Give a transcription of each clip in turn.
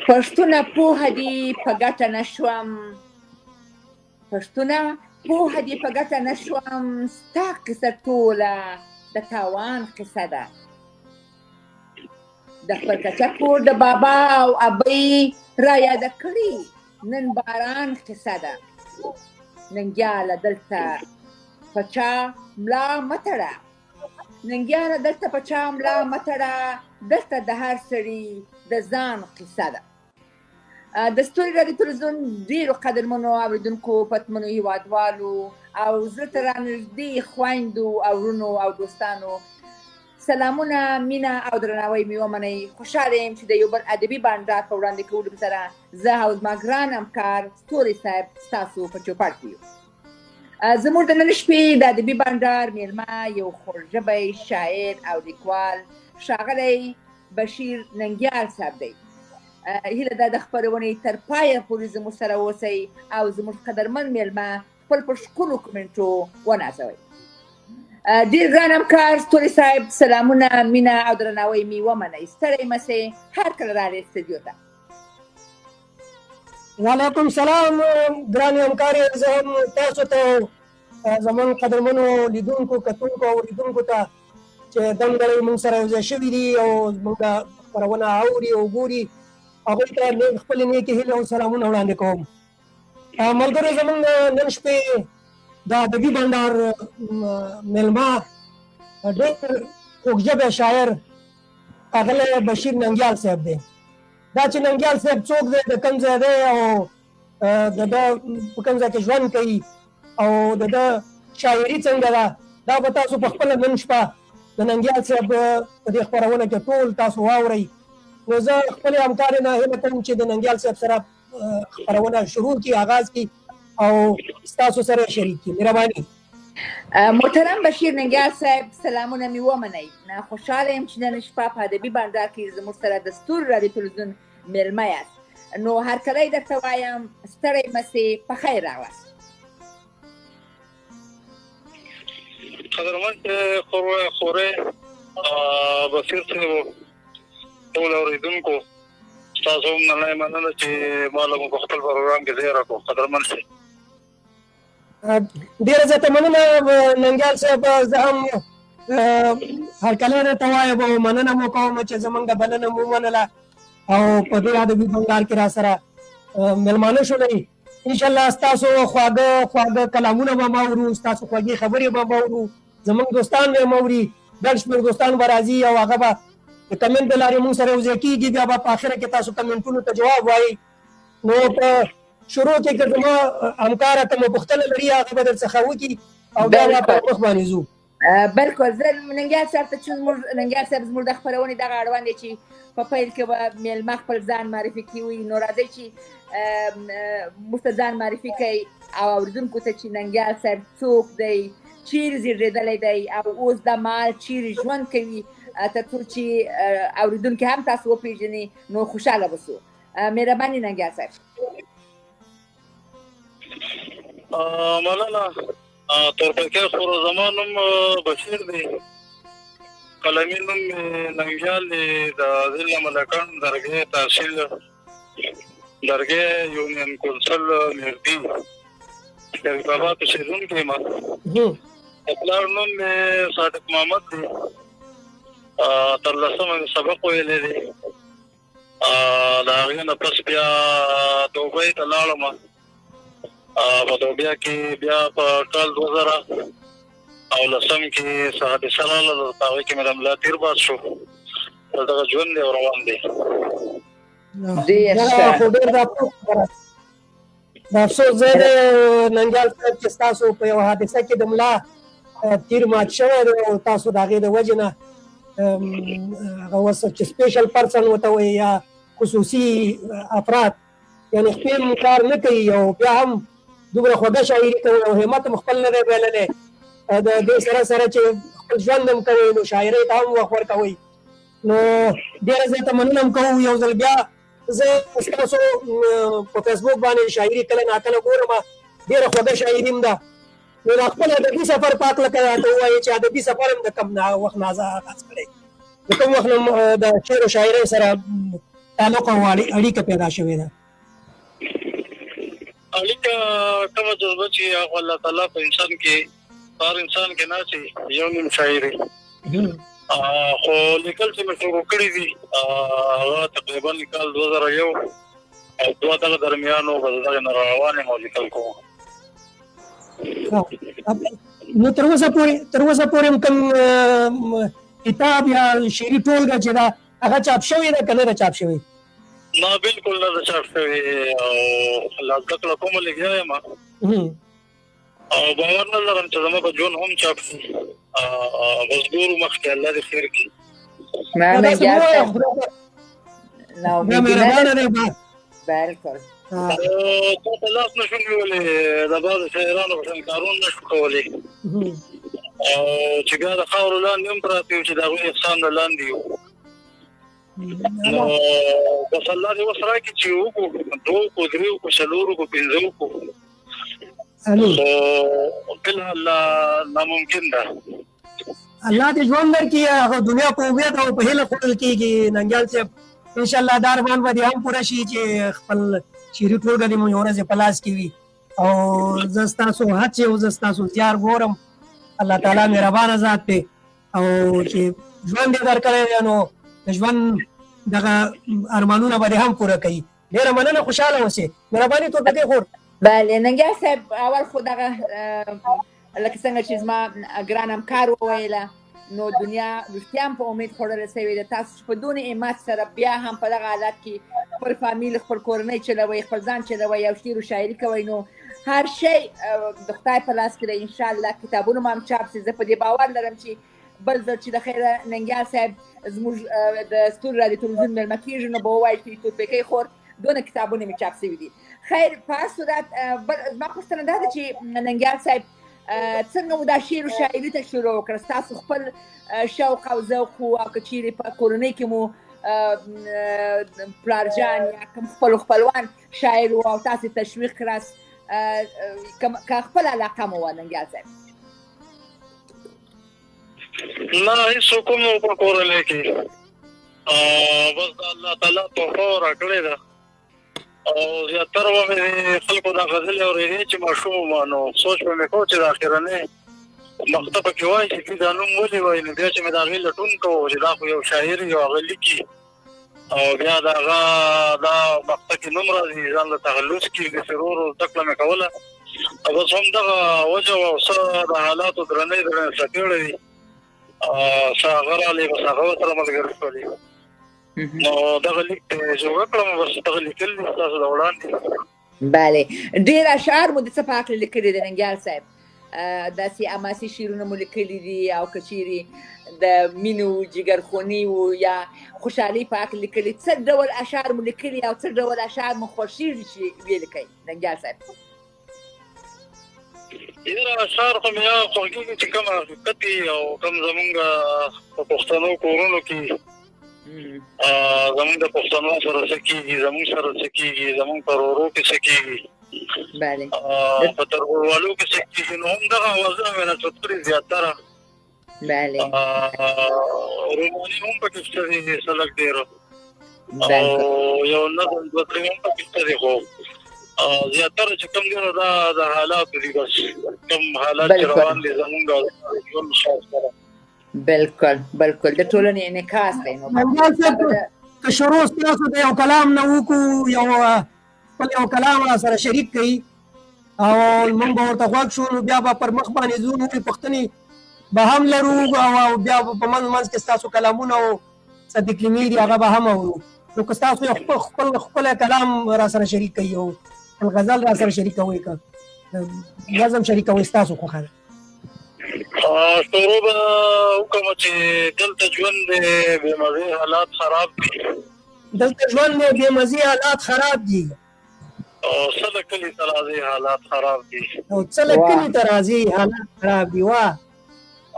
پښتونه پوهه دې په ګټه نشوم، پښتونه پوهه دې په ګټه نشوم، ستا قصه ټوله د تاوان قصه ده. د خپل کچه کور د بابا او ابۍ را یاده کړي نن باران قصه ده. ننګیاله دلته په چا ملا مه تړه، ننګیاله دلته په چا ملا مه تړه، دلته د هر سړي د ځان قصه ده. د ستوري راډیو تلویزیون ډېرو قدرمنو اورېدونکو، پتمنو هېوادوالو او زړه ته رانږدې خویندو او وروڼو او دوستانو، سلامونه، مینه او درناوی مې ومنئ. خوشحاله یم چې د یو بل ادبي بانډار په وړاندې کولو سره زه او زما ګران همکار ستوري صاحب ستاسو په چوپړ کې یو. زموږ د نن شپې د ادبي بانډار میلمه یو خوږژبی شاعر او لیکوال ښاغلی بشیر ننګیال صاحب دی. هیله ده د خپرونې تر پایه پورې زموږ سره اوسئ او زموږ قدرمن میلمه خپل په ښکلو کمنټو ونازوئ. ډېر ګران همکار ستوري صاحب، سلامونه، مینه او درناوی مې ومنئ. ستړی مه سئ، هر کله راغئ استودیو ته. وعلیکم سلام ګرانې همکارې، زه هم تاسو ته زموږ قدرمنو لیدونکو، کتونکو او اورېدونکو ته چې دمګړی موږ سره یو ځای شوي دي او زموږ خپرونه اوري او ګوري، هغوی ته خپلې نیکې هیلې او سلامونه وړاندې کوم. ملګرو، زموږ نن شپې د ادبي بانډار میلمه ډېر خوږژبی شاعر ښاغلی بشیر ننګیال صاحب دی. دا چې ننګیال صاحب څوک دی، د کوم ځای دی او د ده په کوم ځای کې ژوند کوي او د ده شاعري څنګه ده، دا به تاسو په خپله نن شپه د ننګیال صاحب په دې خپرونه کې ټول تاسو واورئ. نو زه خپلې همکارې نه هیله کوم چې د ننګیال صاحب سره خپرونه شروع کړي، آغاز کړي او ستاسو سره شریک کړي. مهرباني. محترم بشیر ننګیال صاحب، سلامونه مې ومنئ. خوشحاله یم چې نن شپه په ادبي بانډار کې زموږ سره د ستوري راډیو تلویزیون میلمه یاست. نو هرکلی درته وایم، ستړی مه سې، په خیر راغلاست. قدرمن خورې بصیر صاحب، ټول اورېدونکو، تاسو هم نه مننه چې ما له په خپل پروګرام کې ځای راکړو. قدرمن صاحب ډېره زیاته مننه ننګیال صاحب. زه هم هرکلی درته وایم او مننه مو کوم چې زموږ بلنه مو ومنله او په دې ادبي بانډار کې را سره میلمانه شولئ. انشاءالله ستاسو خواږه کلامونه به م اورو، ستاسو خوږې خبرې به م اورو، زموږ دوستان به م اوري، ګڼ شمېر دوستان به راځي او هغه به د کمنټ د لارې موږ سره یو ځای کېږي. بیا به په اخره کې تاسو کمنټونو ته جواب وایئ. نو په شروع کې که زما همکاره ته مو پوښتنه لري، هغه به درڅخه وکړي او بیا به په مخ باندې ځو. بلکل. زه ننګیال صاحب ته چې ننګیال صاحب زموږ د خپرونې دغه اړوند دی چې په پیل کې به میلمه خپل ځان معرفي کوي، نو راځئ چې موږ ته ځان معرفي کوي او اورېدونکو ته چې ننګیال صاحب څوک دی، چیرې زېږېدلی دی او اوس دا مهال چیرې ژوند کوي، تر څو چې اورېدونکي هم تاسو وپېژني، نو خوشحاله به سو. مهرباني ننګیال صاحب. مننه. تورپیکۍ خورو، زما نوم بشیر دی، قلمي نوم مې ننګیال دی، د ضلع ملکان درګۍ تحصیل درګۍ یونین کونسل میردي شریف آباد اوسېدونکی یم. د پلار نوم مې صادق محمد دی. 13 سبق ویلی دی. د هغې نه پس بیا دوبۍ ته لاړم. په دوبیا کې بیا په کال 2010 کې څه حادثه راغله، په هغې کې مې د ملا تیر باد شو. دغه ژوند دی او روان دی. د افسوس ځای دی ننګیال صاحب چې ستاسو په یوه حادثه کې د ملا تیر مات شوی دی او تاسو د هغې د وجې نه هغه اوس چې سپیشل پرسن ورته وایي یا خصوصي افراد، یعنې خپل کار نه کوي او بیا هم دومره خوږه شاعري کوي او همت هم خپل نه دی بایللی، د دې سره سره چې خپل ژوند هم کوي، نو شاعرۍ ته هم وخت ورکوئ. نو ډېره زیاته مننه هم کوو. یو ځل بیا زه ستاسو په فیسبوک باندې شاعري کله ناکله ګورم، ډېره خوږه شاعري هم ده. نو د خپل ادبي سفر په هکله که راته ووایې چې ادبي سفر هم د کوم وخت نه آغاز کړی، د کوم وخت نه د شعر و شاعرۍ سره تعلق او اړیکه پیدا شوې ده؟ اړیکه کومه جذبه چې هغه الله تعالی په انسان کې هر انسان کې ناشي یو نیم شاعري خو لیکل چې مې شروع کړی دي هغه تقریبا کال 2001 او 2000 درمیانو په دغه روانه مو لیکل کوم. نو تر اوسه پورې کوم کتاب یا شعري ټولګه چې دا هغه چاپ شوی ده کنه را چاپ شوی؟ نه بالکل نه چاپ شوی او الله تعالی کوم لګیا ما او باور نه لرم چې زما په جون هم چاپ شي بس ګورو مخکې الله دې خیر کړي. نو بالکل ته لاس نشم ویلې د بعض شاعرانو په کارون نشو کولی او چې ګا د خاورو لاندې هم پراته چې د هغوی احسان نه لاندې یو نو بس الله دې اوس راکړي چې وکړو 2 کو 3 کو 4 کو 5 کو بالحال ناممکن ده. الله دې ژوند درکړي هغه دنیا په امید او په هیله خوړل کېږي. ننګیال صاحب انشاءالله دا ارمان به دې هم پوره شي چې خپل شعري ټولګه دې مو یوه ورځ په لاس کې وي او زه ستاسو هڅې او زه ستاسو زیار ګورم. الله تعالی مهربانه ذات دی او چې ژوند یې درکړی دی نو د ژوند دغه ارمانونه به دې هم پوره کوي. ډېره مننه، خوشحاله اوسئ. مهرباني تورپیکۍ خور. بله ننګیال صاحب اول خو دغه لکه څنګه چې زما ګران همکار وویله نو دنیا رښتیا هم په امید خوړله سوې ده. تاسو چې په دونه همت سره بیا هم په دغه حالت کې خپل فامیل خپل کورنۍ چلوئ خپل ځان چلوئ او شعر و شاعري کوئ نو هر شی د خدای په لاس کې دی. انشاءالله کتابونه هم چاپ شي. زه په دې باور لرم چې بل ځل چې د خیره ننګیال صاحب زموږ د ستوري رادیو تلویزیون مېلمه کېږي نو به ووایي چې تورپیکۍ خور دونه کتابونه مې چاپ شوي دي. خیر په هر صورت زما پوښتنه دا ده چې ننګیال صاحب څنګه مو دا شعر و شاعري ته شروع وکړه؟ ستاسو خپل شوق او ذوق و او که چیرې په کورنۍ کې مو پلارجان یا کوم خپلوان شاعر و او تاسې تشویق کړاست که خپل علاقه مو وه ننګیال صاحب؟ نه هېڅوک هم نه په کورنۍ کې بس د الله تعالی تحفه راکړې ده او زیاتره به مې خلکو دا غزلې اورېدې چې ماشوم وم نو سوچ به مې کوو چې د اخرنۍ مقطع پکې وایي چې دا نوم ولې وایي نو بیا چې مې د هغې لټون کوو چې دا خو یو شاعر یو هغه لیکي او بیا د هغه دا مقطع کې نوم راځي ځان له تخلص کېږي چې ورو ورو زده کړه مې کوله بس هم دغه وجه وه او څه د حالاتو درنۍ څه کړی دي څه هغه راغلی بس هغه ورسره ملګري شولې نو دغه لیک ته جوړه کړم بس دغه لیکل دي ستاسو د وړاندې. بله ډېر اشعار مو د څه په هکله لیکلي دي ننګیال صاحب؟ داسې حماسي شعرونه مو لیکلي دي او که چیرې د مینې و جګرخوني و یا خوشحالۍ په هکله لیکلي څه ډول اشعار مو لیکلي او څه ډول اشعار مو خوښېږي چې ویې لیکئ ننګیال صاحب؟ یاره اشعار خو مې هغه خوښېږي چې کوم حقیقت وي او کوم زمونږ په پښتنو کورونو کې زمونږ د پښتنو سره څه کېږي زمونږ سره څه کېږي زمونږ په ورورو کې څه کېږي په تربوروالو کې څه کېږي نو هم دغه اوازونه مې نصب کړي زیاتره روماني هم پکې شته دي څه لږ ډېر او یو نظم 2-3 هم پکې شته دي خو زیاتره چې کوم دي نو دا د حالاتو دي بس کوم حالات چې روان دي زمونږ ژوند سره بالکل بالکل د ټولنې انعکاس دی. نو که شروع ستاسو د یو کلام نه وکړو یو خپل یو کلام را سره شریک کړي او موږ به ورته غوږ شو نو بیا به پر مخ باندې ځو نورې پوښتنې به هم لرو او بیا به په منځ کې ستاسو کلامونه او څه تکلیمې دي هغه به هم اورو. نو که ستاسو یو خپل کلام را سره شریک کوي او غزل را سره شریکوئ که نظم شریکوئ ستاسو خوښه ده. شروع به وکړم چې دلته ژوند دی بېمزې حالات خراب دي دلته ژوند دی بېمزې حالات خراب دي او څه له کلي ته راځي حالات خراب دي او څه له کلي ته راځي حالات خراب دي واه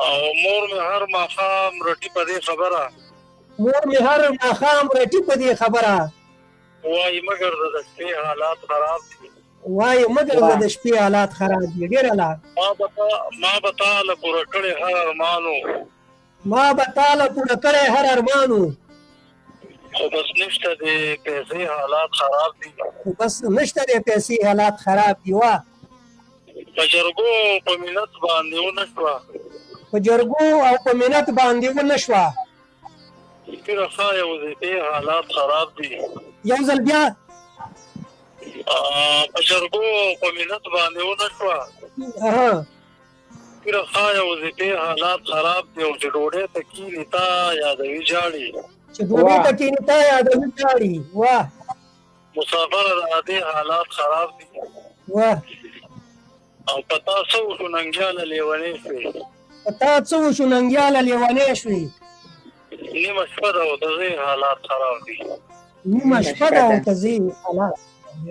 او مور مې هر ماښام رټي په دې خبره وایي مګر د شپې حالات خراب دي ډېره لا ما به تاله پوره کړی هر ارمانو خو بس نشته د پیسې حالات خراب دي. خو بس نشته د پیسې حالات خراب دي. واه په جرګو په ملت باندې ونه شوه، په جرګو او په منت باندې ونه شوه. پیره ښایه وظیفې حالات خراب دي. یو ځل بیا په جرګو په ملت باندې ونه شوه، اها پیره ښایه وظیفې حالات خراب دي. او چې ډوډۍ ته کښېني تا یادوي ژاړي، چې ډوډۍ ته کښېني تا یادوي ژاړي. واه مسافره د عادي حالات خراب دي. واه او په تا څه وشو ننګیاله لیونۍ شوې، په تا څه وشو ننګیاله لیونۍ شوې. نیمه شپه ده او د ځای حالات خراب دي. نیمه شپه ده او ته ځې حالات.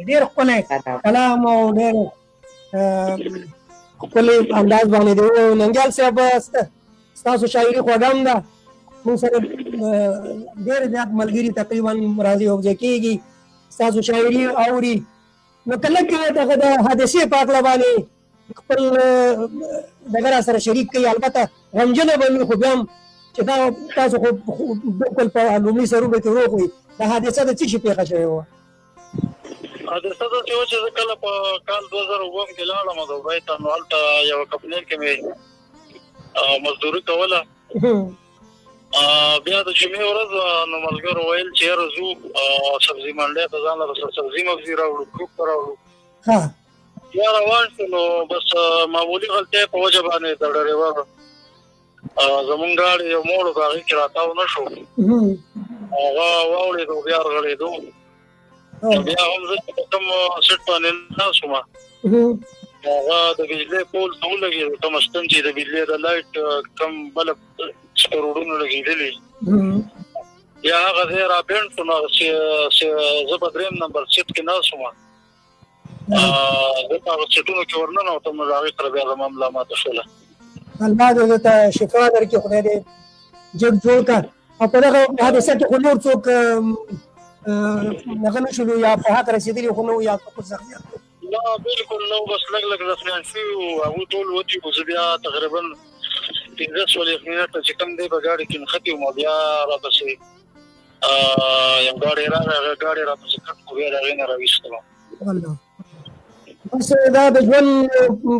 ډېر ښکلی کلام او ډېر ښکلی انداز باندې دی. ننګیال صاحب ستاسو شاعري خوږه هم ده. موږ سره ډېر زیات ملګري تقریبا راځي او ځای کېږي ستاسو شاعري اوري. نو کله کله دغه د حادثې په هکله باندې خپل دغه راسره شریک کوي. البته غمجنه به وي خو بیا هم چې دا تاسو خو بلکل په لومړي سرونو کې روغ وي. دا حادثه د څه شي پېښه شوې وه؟ حادثه داسې وه چې زه کله په کال 2007 کې لاړم دوبۍ ته، نو هلته یوه کمپنۍ کې مې مزدوري کوله. بیا د جمعې ورځ نو ملګرو ویل چې یاره ځو سبزي منډۍ ته ځان لپاره سبزي مبزي راوړو، کروک ته راوړو. بیا روان شو نو بس معمولي غلطۍ په وجه باندې د ډریور زمونږ ګاډي یو موړ په هغې کې راتاو نه شو، هغه واوړېدو بیا رغړېدو. بیا هم زه چې په کوم سیټ باندې ناست وم هغه د بجلۍ پول ته ولګېدو، کومه ستن چې د بجلۍ د لایټ کم بلب سپروډونه لګېدلي، بیا هغه ځای رابینډ شو. نو زه په 3 نمبر سیټ کې ناست وم، زه په هغه سیټونو کې ورننوتم، نو د هغې سره بیا زما ملا ماته شوله. الله دې ته شفا درکړي، خدای دې جګ جوړ کړه. او په دغه حادثه کې خو نور څوک دغه نه شولو یا په حق رسېدلي خو نه وو یا څوک زخمیان؟ نه بلکل نه، بس لږ لږ زخمیان شوي وو، هغوی ټول وتي وو. زه بیا تقریبا 15-16 منټه چې کوم دی په ګاډي کې نښتي وم، بیا راپسې یو ګاډی راغی، هغه ګاډی راپسې کټ کړو، بیا د هغې نه راویستلم. بس دا د ژوند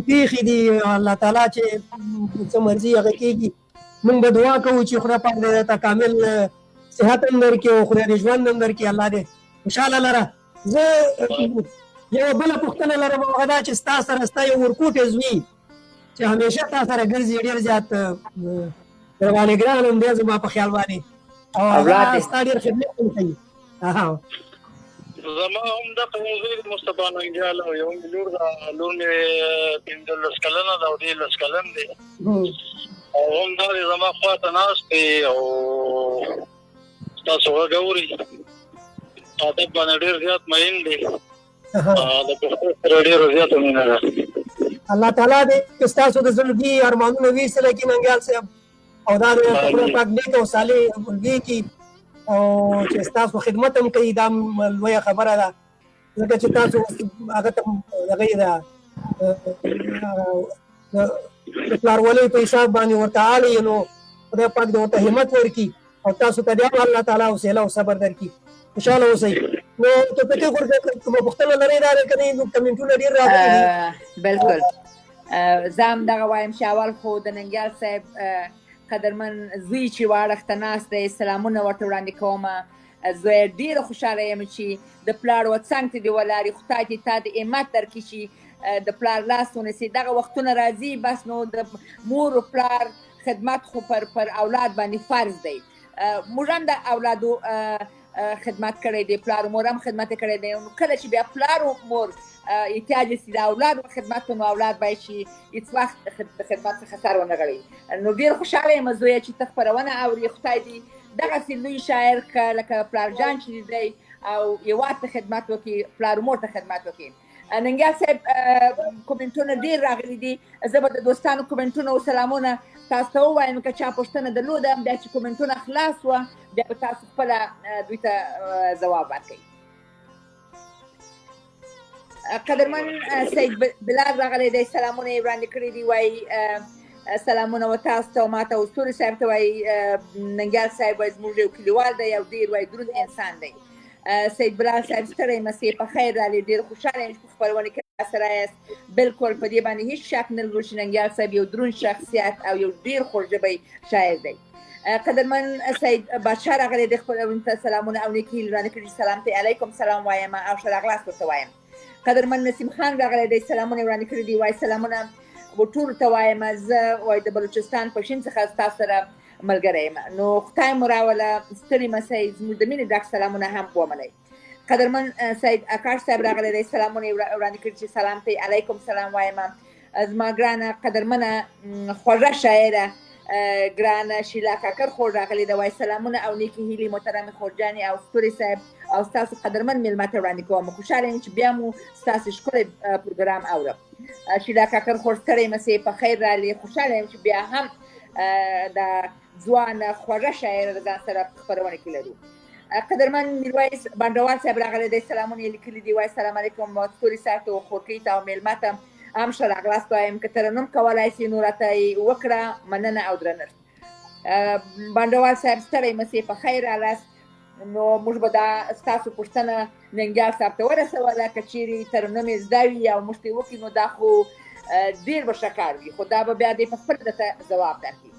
پېښې دي، الله تعالی چې څه مرضي هغه کېږي. موږ به دعا کوو چې خدای پاک دې درته کامل صحت هم درکړي او خدای دې ژوند هم درکړي، الله دې خوشحاله لره. زه یوه بله پوښتنه لرم، هغه دا چې ستا سره ستا یو ورکوټی زوی چې همیشه تا سره ګرځي، ډېر زیات درباندې ګران هم دی زما په خیال باندې، او هغه ستا ډېر خدمت هم کوي. زما هم دغه یو زوی دی مصطفی ننګیال، او یو مې لور ده، لور مې 15 کلنه ده او دی 10 کلن دی، او هم دا دی زما خواته ناست دی او ستاسو غږ اوري. ادب باندې ډېر زیات مین دی، د پښتو سره ډېره زیاته مینه ده. الله تعالی دې ستاسو د زړګي ارمانونه ویستله کړي ننګیال صاحب، او دا د خدای پاک نیک او صالح ملګري کړي، او چې ستاسو خدمت هم کوي. دا لویه خبره ده، ځکه چې تاسو هغه ته هغه ده د پلارولۍ په حساب باندې ورته اړ یې، نو خدای پاک دې ورته همت ورکړي او تاسو ته بیا الله تعالی حوصله او صبر درکړي. خوشحاله اوسئ. نو ته پکې کومه پوښتنه لرئ دا که نه؟ کمنټونه ډېر راغلي دي. بلکل زه هم دغه وایم چې اول خو د ننګیال صاحب قدرمن زوی چې واړخته ناست دی، سلامونه ورته وړاندې کومه. زه ډېره خوشحاله یم چې د پلار و څنګ ته دې ولاړ یې، خدای دې تا د همت درکړي چې د پلار لاس ونیسي. دغه وختونه راځي، بس نو د مور و پلار خدمت خو پر اولاد باندې فرض دی. موږ هم د اولادو خدمت کړی دی، پلار و مور هم خدمت کړی دی. نو کله چې بیا پلار و مور احتیاج سي د اولاد خدمت، نو اولاد باید چې هېڅ وخت د خدمت څخه سر ونه غړوي. نو ډېر خوشحاله یم زویه چې ته خپرونه اوري. خدای دې دغسې لوی شاعر لکه پلار جان چې دی او هېواد ته خدمت وکړي، پلار و مور ته خدمت وکړي. ننګیال صاحب کومنټونه ډېر راغلي دي، زه به د دوستانو کومنټونه او سلامونه تاسو ته ووایم. که چا پوښتنه درلوده بیا چې کومنټونه خلاص وه بیا به تاسو خپله دوی ته ځواب ورکوئ. قدرمن سید بلال راغلی دی، سلامونه یې وړاندې کړي دي، وایي سلامونه و تاسو ته ما ته ستوري صاحب ته وایي ننګیال صاحب وایي زموږ یو کلیوال دی او ډېر وایي دروند انسان دی. سید بلال صاحب ستړی مسئ په خیر راغلی، ډېر خوشحاله یم چې په خپرونه کې راسره یاست. بالکل په دې باندې هیڅ شک نه لرو چې ننګیال صاحب یو دروند شخصیت او یو ډېر خوږژبی شاعر دی. قدرمن سید بادشاه راغلی دی، خپرونې ته سلامونه او نیکي وړاندې کړي. سلام ته علیکم سلام وایم او ښه راغلاست ورته وایم. قدرمن نسیم خان راغلی دی، سلامونه یې وړاندې کړي دي. وایي سلامونه ټولو ته وایم، زه وایي د بلوچستان پښین څخه ستاسو سره ملګری یم. نو خدای مو راوله، ستړي مسئ، زموږ د مینې ډک سلامونه هم ومنئ. قدرمن سید اکاش صاحب راغلی دی، سلامونه یې وړاندې کړي چې سلام ته علیکم سلام وایم. زما ګرانه قدرمنه خوږه شاعره ګرانه شیلا کاکر خور راغلی ده، وایي سلامونه او نیکې هیلې محترمې خورجانې او ستوري صاحب او ستاسو قدرمن میلمه ته وړاندې کوم. خوشحاله یم چې بیا مو ستاسو ښکلی پروګرام اورم. شیلا کاکر خور ستړی مسئ، په خیر راغلې. خوشحاله یم چې بیا هم د ځوانه خوږه شاعره د ځان سره په خپرونه کې لرو. قدرمن میرویس بانډوال صاحب راغلی دی، سلامونه یې لیکلي دي. وایي سلام علیکم ستوري صاحب ته، خورکۍ ته او میلمه ته هم ښه راغلاست وایم. که ترنم کولی شئ نو راته یې وکړه، مننه او درنښت. بانډوال صاحب ستړی مسئ، په خیر راغلاست. نو موږ به دا ستاسو پوښتنه ننګیال صاحب ته ورسوله، که چیرې ترنم یې زده وي او موږ ته یې وکړي نو دا خو ډېر به ښه کار وي، خو دا به بیا دی په خپله درته ځواب درکړي.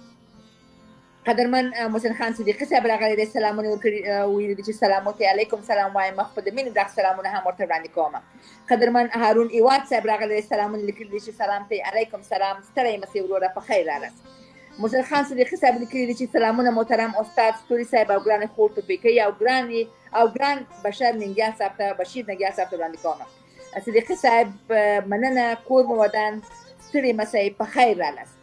قدرمن محسن خان صدیقي صاحب راغلی دی، سلامونه ویلي دي چې سلامات علیکم سلام وایم. مخ په د مینې ډک سلامونه هم ورته وړاندې کوم. قدرمن هارون ایواد صاحب راغلی دی، سلامونه لیکلي دي چې سلام ته علیکم سلام، ستړی مسئ وروره، په خیر راغلاست. محسن خان صدیقي صاحب لیکلي دي چې سلامونه محترم استاد ستوري صاحب او ګرانې خور توفیقۍ او ګران بشر ننګیال صاحب ته، بشیر ننګیال صاحب ته وړاندې کوم. صدیقي صاحب مننه، کور مو ودان، ستړي مسئ، په خیر راغلاست.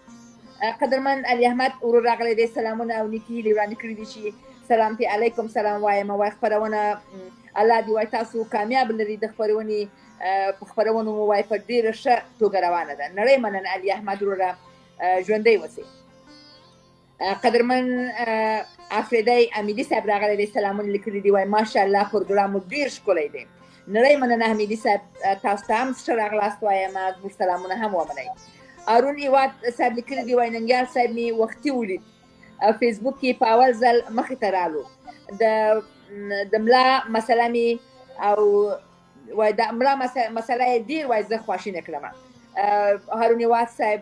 قدرمن علي احمد ورور راغلی دی، سلامونه او نیکي هیلې وړاندې کړي دي چې سلام ته علیکم سلام وایم. وایي خپرونه الله دې وایي تاسو کامیاب لري، د خپرونې په خپرونو مو وایي په ډېره ښه توګه روانه ده. نړۍ مننه علي احمد وروره، ژوندی اوسئ. قدرمن افریدی امیدي صاحب راغلی دی، سلامونه لیکلي دي. وایي ماشاءالله پروګرام مو ډېر ښکلی دی. نړۍ مننه امیدي صاحب، تاسو ته هم ښه راغلاست وایم، زموږ سلامونه هم ومنئ. هارون ایواد صاحب لیکلي دي، وایي ننګیال صاحب مې وختي ولید، فیسبوک کې په اول ځل مخې ته رالو، د ملا مسله مې او وایي د ملا مسله یې ډېر وایي زه خواشینه کړم. هارون ایواد صاحب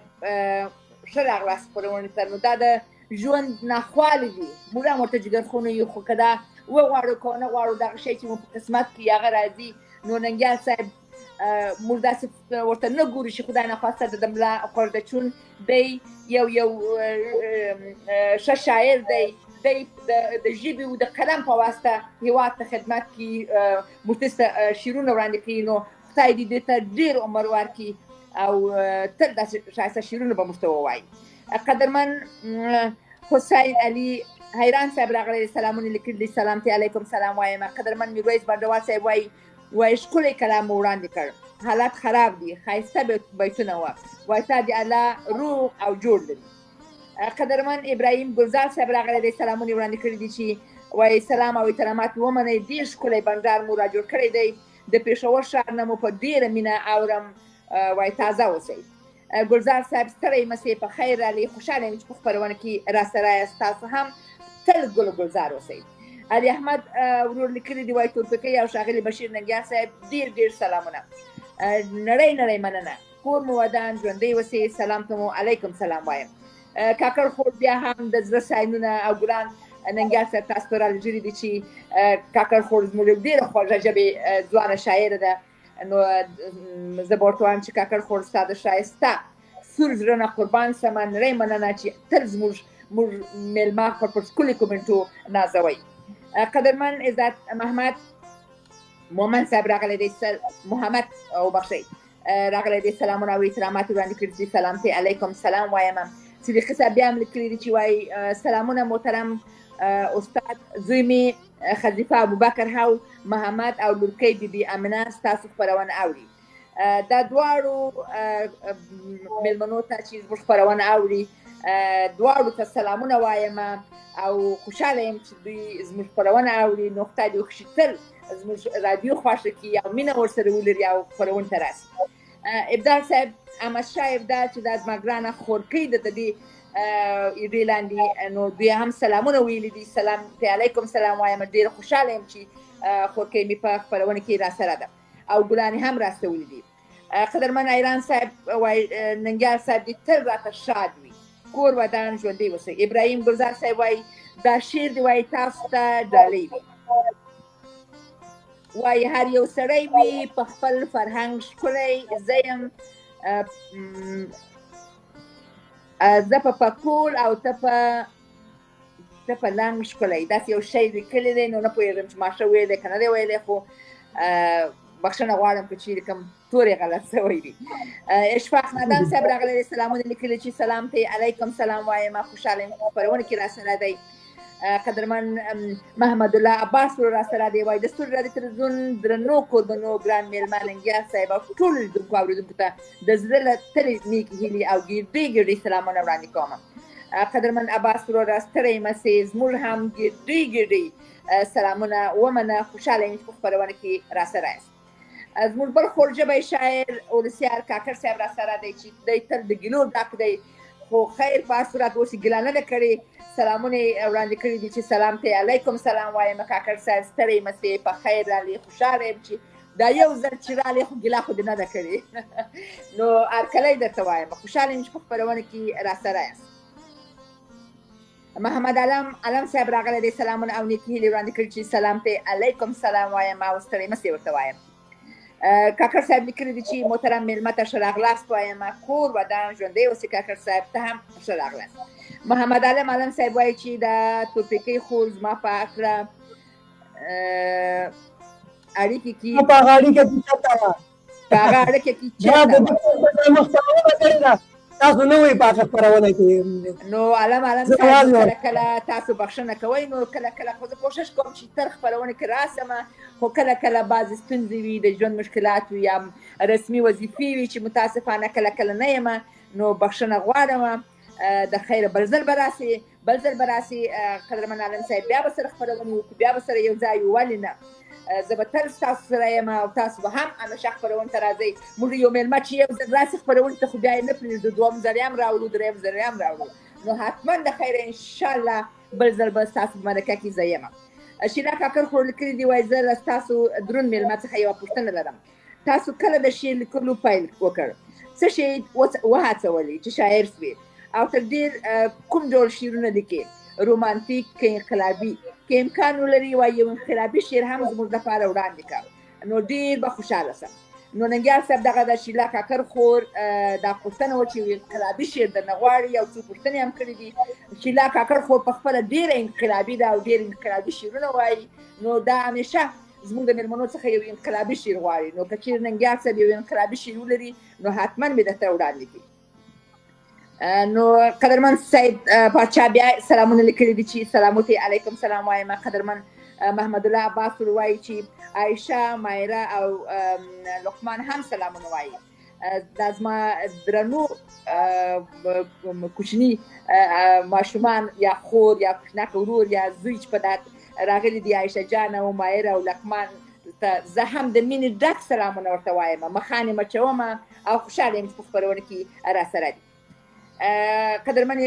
ښه راغلاست خپرونې ته. نو دا د ژوند ناخوالې دي، موږ هم ورته جګرخونه یو، خو که دا وغواړو که ونه غواړو دغه شی چې مو په قسمت کې هغه راځي. نو ننګیال صاحب موږ داسې ورته نه ګورو چې خدای ناخواسته د ملا خوردچون دی یو ښه شاعر دی، د ژبې او د قلم په واسطه هېواد ته خدمت کوي، موږ ته شعرونه وړاندې کوي. نو خدای دې دې ته ډېر عمر ورکړي او تل داسې ښایسته شعرونه به موږ ته ووایي. قدرمن حسین علي حیران صاحب راغلی دی، سلامونه لیکلي دي. سلام ته علیکم سلام وایم. قدرمن میرویس بانډوال صاحب وایي ښکلی کلام مو وړاندې کړ، حالات خراب دي، ښایسته بیتونه وه، وایي تا دې الله روغ او جوړ لري. قدرمن ابراهیم ګلزار صاحب راغلی دی، سلامونه یې وړاندې کړي دي چې وایي سلام او احترامات ومنئ، ډېر ښکلی بنډار مو را جوړ کړی دی، د پېښور ښار نه مو په ډېره مینه اورم، وایي تازه اوسئ. ګلزار صاحب ستړی مسئ، په خیر راغلي، خوشحاله یم چې په خپرونه کې راسره یاست، تاسو هم تل ګلزار اوسئ. علي احمد ورور لیکلي دي، وایي تورپیکۍ او ښاغلي بشیر ننګیال صاحب ډېر سلامونه، نړۍ مننه، کور مو ودان، ژوندی اوسئ، سلام ته مو علیکم سلام وایم. کاکړ خور بیا هم د زړه ساینونه او ګلان ننګیال صاحب تاسو ته رالیږلي دي چې کاکړ خور زموږ ډېره خوږه ژبې ځوانه شاعره ده. نو زه به ورته وایم چې کاکړ خور ستا د ښایسته سور زړه نه قربان سمه، نړۍ مننه چې تل زموږ میلمه پر ښکلي کومنټو نازوئ. قدرمن عزت محمد مومن صاحب راغلی دی، محمد وبخښئ راغلی دی، سلامونه او احترامات وړاندې کړي دي. سلام ته علیکم سلام وایم. صدیقي صاحب بیا هم لیکلي دي چې وایي سلامونه محترم استاد، زوی مې خلیفه ابوبکر او محمد او لورکۍ بیبي امینه ستاسو خپرونه اوري. دا دواړو میلمنو ته چې زموږ خپرونه اوري دواړو ته سلامونه وایم او خوشحاله یم چې دوی زموږ خپرونه اوري. نو خدای دې وکړي تل زموږ رادیو خوښه کړي او مینه ورسره ولري او خپرونې ته راسي. ابدال صاحب احمدشاه ابدال چې دا زما ګرانه خورکۍ ده د دې ایډې لاندې نو دوی هم سلامونه ویلي دي. سلام علیکم سلام وایم. ډېره خوشحاله یم چې خورکۍ مې په خپرونه کې راسره ده او ګلانې هم راستولي دي. قدرمن ایران صاحب وایي ننګیال صاحب دې تل راته شاد وي، کور ودان ژوندی اوسئ. ابراهیم ګلزار صاحب وایي دا شعر دې وایي تاسو ته ډالۍ وي. وایي هر یو سړی وي په خپل فرهنګ ښکلی، زه یم زه په پکول او ته په لنګ ښکلی. داسې یو شی لیکلی دی، نو نه پوهېږم چې ماشه ویلی که نه دی ویلی، خو بخښنه غواړم که چېرې کوم تورې غلط شوی وي. اشفاق نادم صاحب راغلی دی، سلامونه لیکلي چې سلام ته علیکم سلام وایم. خوشحاله یم خپرونه کې راسره دی. قدرمن محمد الله عباس راسره دی، وایي د ستوري رادیو تلویزیون درنو کوربنو ګران میلمه ننګیال صاحب او ټولو لیدونکو او اورېدونکو ته د زړه له تلې نیکې هیلې او ګېډې سلامونه وړاندې کوم. قدرمن عباس ورور ستړی مسئ، زموږ هم ګېډې سلامونه ومنه. خوشحاله یم چې په خپرونه کې راسره یاست. زموږ بل خورژبی شاعر ولسیار کاکړ صاحب راسره دی چې دی تل د ګیلو ډک دی، خو خیر په هر صورت اوس یې ګیله نه ده کړې. سلامونه یې وړاندې کړي دي چې سلام ته علیکم سلام وایم. کاکړ صاحب ستړی مسئ، په خیر رالې، خوشحاله یم چې دا یو ځل چې رالې خو ګیله خو دې نه ده کړې. نو هرکلی درته وایم، خوشحاله یم چې په خپرونه کې راسره یاست. محمد علم صاحب راغلی دی، سلامونه او نیکې هیلې وړاندې کړي چې سلام ته علیکم سلام وایم او ستړی مسئ ورته وایم. کاکړ صاحب لیکلي دي چې محترم میلمه ته ښه راغلاست وایم، کور ودان ژوندی اوسې. کاکړ صاحب ته هم ښه راغلاست. محمد علم صاحب وایي چې دا تورپیکۍ خور زما په هکله اړیکې کې په هغه اړیکه کې چېرته وه تاسو نه وایي په هغه خپرونه کې. نو علم صاحب کله کله تاسو بخښنه کوئ، نو کله کله خو زه کوشش کوم چې تر خپرونه کې راسم، خو کله کله بعضې ستونزې وي، د ژوند مشکلات وي یا رسمي وظیفې وي چې متاسفانه کله کله نه یم، نو بخښنه غواړم. د خیره بل ځل به راسي. قدرمن علم صاحب بیا به سره خپرونه وکړو، بیا به سره یو ځای یو، ولې نه؟ زه به تل ستاسو سره یم او تاسو به هم همیشه خپرونې ته راځئ. موږ یو میلمه چې یو ځل راسي خپرونې ته، خو بیا یې نه پرېږدو، دویم ځل یې هم راوړو، دریم ځل یې هم راوړو. نو حتما د خیره انشاءالله بل ځل به ستاسو په مرکه کې زه یم. شیلا کاکړ خور لیکلي دي، وایي زه له ستاسو دروند میلمه څخه یوه پوښتنه لرم. تاسو کله د شعر لیکلو پیل وکړ؟ څه شی وهڅولي چې شاعر سوې؟ او تر ډېر کوم ډول شعرونه لیکې؟ رومانتیک که انقلابي؟ که امکان ولري وایي یو انقلابي شعر هم زموږ لپاره وړاندې کړه، نو ډېر به خوشحاله شم. نو ننګیال صاحب دغه د شیلا کاکړ خور دا پوښتنه وه چې یو انقلابي شعر درنه غواړي، او څو پوښتنې هم کړي دي. شیلا کاکړ خور په خپله ډېره انقلابي ده او ډېر انقلابي شعرونه وایي، نو دا همیشه زموږ د مېلمنو څخه یو انقلابي شعر غواړي. نو که چېرې ننګیال صاحب یو انقلابي شعر ولري، نو حتما مې درته وړاندې کړي. نو قدرمن سید پاچا بیا سلامونه لیکلي دي چې سلامو ته علیکم سلام وایم. قدرمن محمد الله عباس وایي چې عایشه، مایره او لقمان هم سلامونه وایي. دا زما درنو کوچني ماشومان یا خور یا کوچنک ورور یا زوی چې په دا راغلي دي، عایشه جان او مایره او لقمان ته زه هم د مینې ډک سلامونه ورته وایم. مخانې مچوم او خوشحاله یم چې په خپرونه کې راسره دي. قدرمن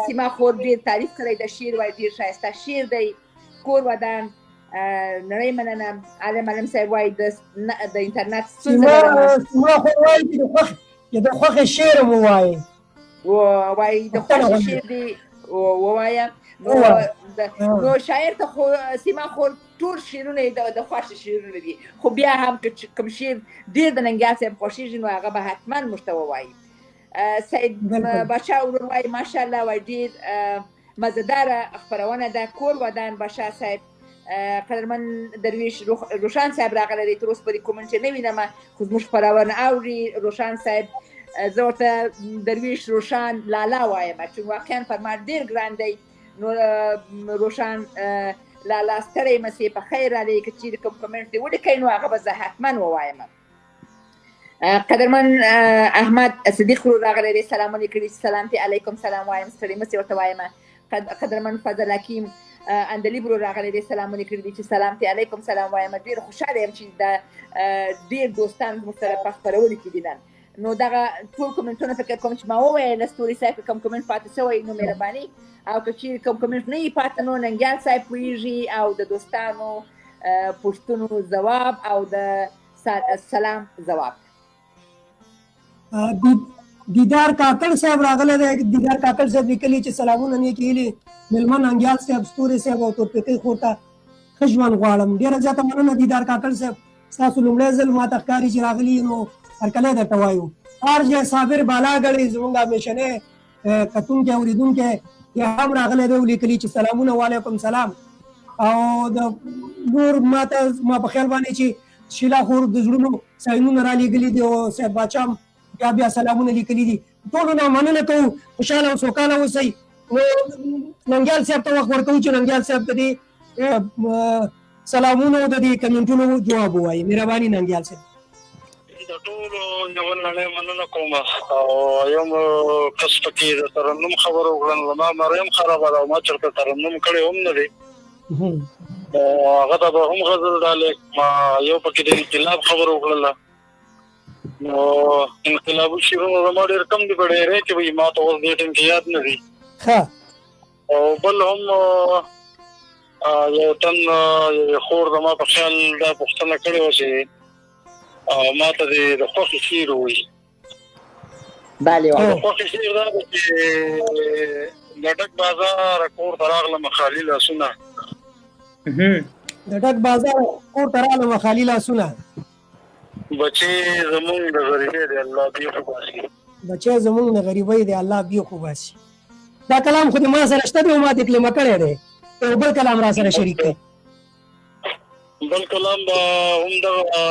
سیما خور ډېر تعریف کړی د شعر، وایي ډېر ښایسته شعر دی. کور ودان نړۍ مننه. علم صاحب وایي د انټرنټ ستونزه لرم. سیما خور وایي چې د خوښې شعر مو وایي، وایي د خوښې شعر دی ووایه. نو شاعر ته خو سیما خور ټول شعرونه د خوښې شعرونه دي، خو بیا هم که کوم شعر ډېر د ننګیال صاحب خوښېږي، نو هغه به حتما موږ ته ووایي. سید باشا ورور وایي ماشاءالله، وایي ډېر مزهداره خپرونه ده. کور ودان باشا صاحب. قدرمن درویش روشان صاحب راغلی دی، تر اوسه پورې کومنټ نه وینم، خو زموږ خپرونه اوري. روشان صاحب زه ورته درویش روشان لالا وایم، چې واقعا پر ما ډېر ګران دی. نو روشان لالا ستړی مسئ، په خیر رالې. که چېرې کوم کومنټ دې ولیکئ، نو هغه به زه حتما ووایم. قدرمن احمد صدیق ورور راغلی دی، سلامونه کړي چې سلام ته علیکم سلام وایم، ستړي مسئ ورته وایم. قدرمن فضل حکیم اندلي برو راغلی دی سلامونه کړي دي چې سلام ته علیکم سلام وایم. ډېر خوشاله یم چې دا ډېر دوستان زموږ سره په خپرونې کې دي نن. نو دغه ټول کومنټونه فکر کوم چې ما وویل ستوري صاحب کوم کومنټ پاتې شوی نو مهرباني او که چیرې کوم کومنټ نه یې پاتې نو ننګیال صاحب پوهېږي او د دوستانو پوښتنو ځواب او د سلام ځواب. دیدار کاکړ صاحب راغلی دی. دیدار کاکړ صاحب لیکلي چې سلامونه نیکې هیلې مېلمه ننګیال صاحب ستوري صاحب او تورپیکۍ خور ته ښه ژوند غواړم. ډېره زیاته مننه دیدار کاکړ صاحب. ستاسو لومړی ځل ماته ښکاري چې راغلي نو هرکلی درته وایو. آرجه صابر بالاګړی زموږ همیشنی کتونکی اورېدونکی یا هم راغلی دی او لیکلي چې سلامونه وعلیکم سلام. او د نور ماته ما په خیال باندې چې شیلا خور د زړونو ساینونه را لېږلي دي او صاحب باچا هم بیا سلامونه لیکلي دي. ټولو نه مننه کوو. خوشحاله او سوکاله اوسئ. نو ننګیال صاحب ته وخت ورکوو چې ننګیال صاحب د دې سلامونو او د دې کمنټونو جواب ووایي. مهرباني ننګیال صاحب. د ټولو یو نړۍ مننه کوم او یم کس پکې د ترنم خبرو وکړم. زما مریم خرابه ده او ما چېرته ترنم کړی هم نه دی. هغه ته به هم غزل ډالې ما یو پکې د انقلاب خبره وکړله. نو انقلابي شعرونه زما ډېر کم دي په ډېرې کې وایي ما ته اوس دې ټایم کې یاد نه دي. او بل هم یو تن خور زما په خیال دا پوښتنه کړې وه چې ما ته د خوښې شعر ووایي. بله د خوښې شعر دا ده چې د ډک بازار کور ته راغلم خالي لاسونه. د ډک بازار کور ته راغلم خالي لاسونه. بچې زمونږ د غریبۍ دی الله بیخ وباسي. بچې زمونږ د غریبۍ دی الله بیخ وباسي. دا کلام خو د ما سره شته دی او ما تکلیمه کړی دی. یو بل کلام را سره شریک کړي. بل کلام به هم دغه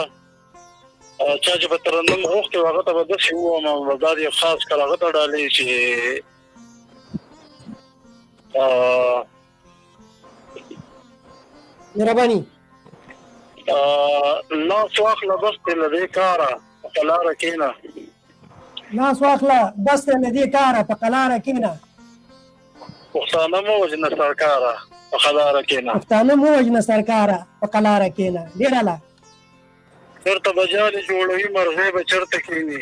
چا چې په ترنم غوښتي وو هغه ته به داسې ووایم دا د خاص کار هغه ته ډالۍ چې مهرباني لاس واخله بس دې له دې کاره په لاره کښېنه. لاس واخله بس دې له دې کاره په قلاره کښېنه. پښتانه مه وژنه سرکاره په قلاره کښېنه. پښتانه مه وژنه سرکاره په قلاره کښېنه. ډېره له چېرته به جالې جوړوي مرغۍ به چېرته کښېني.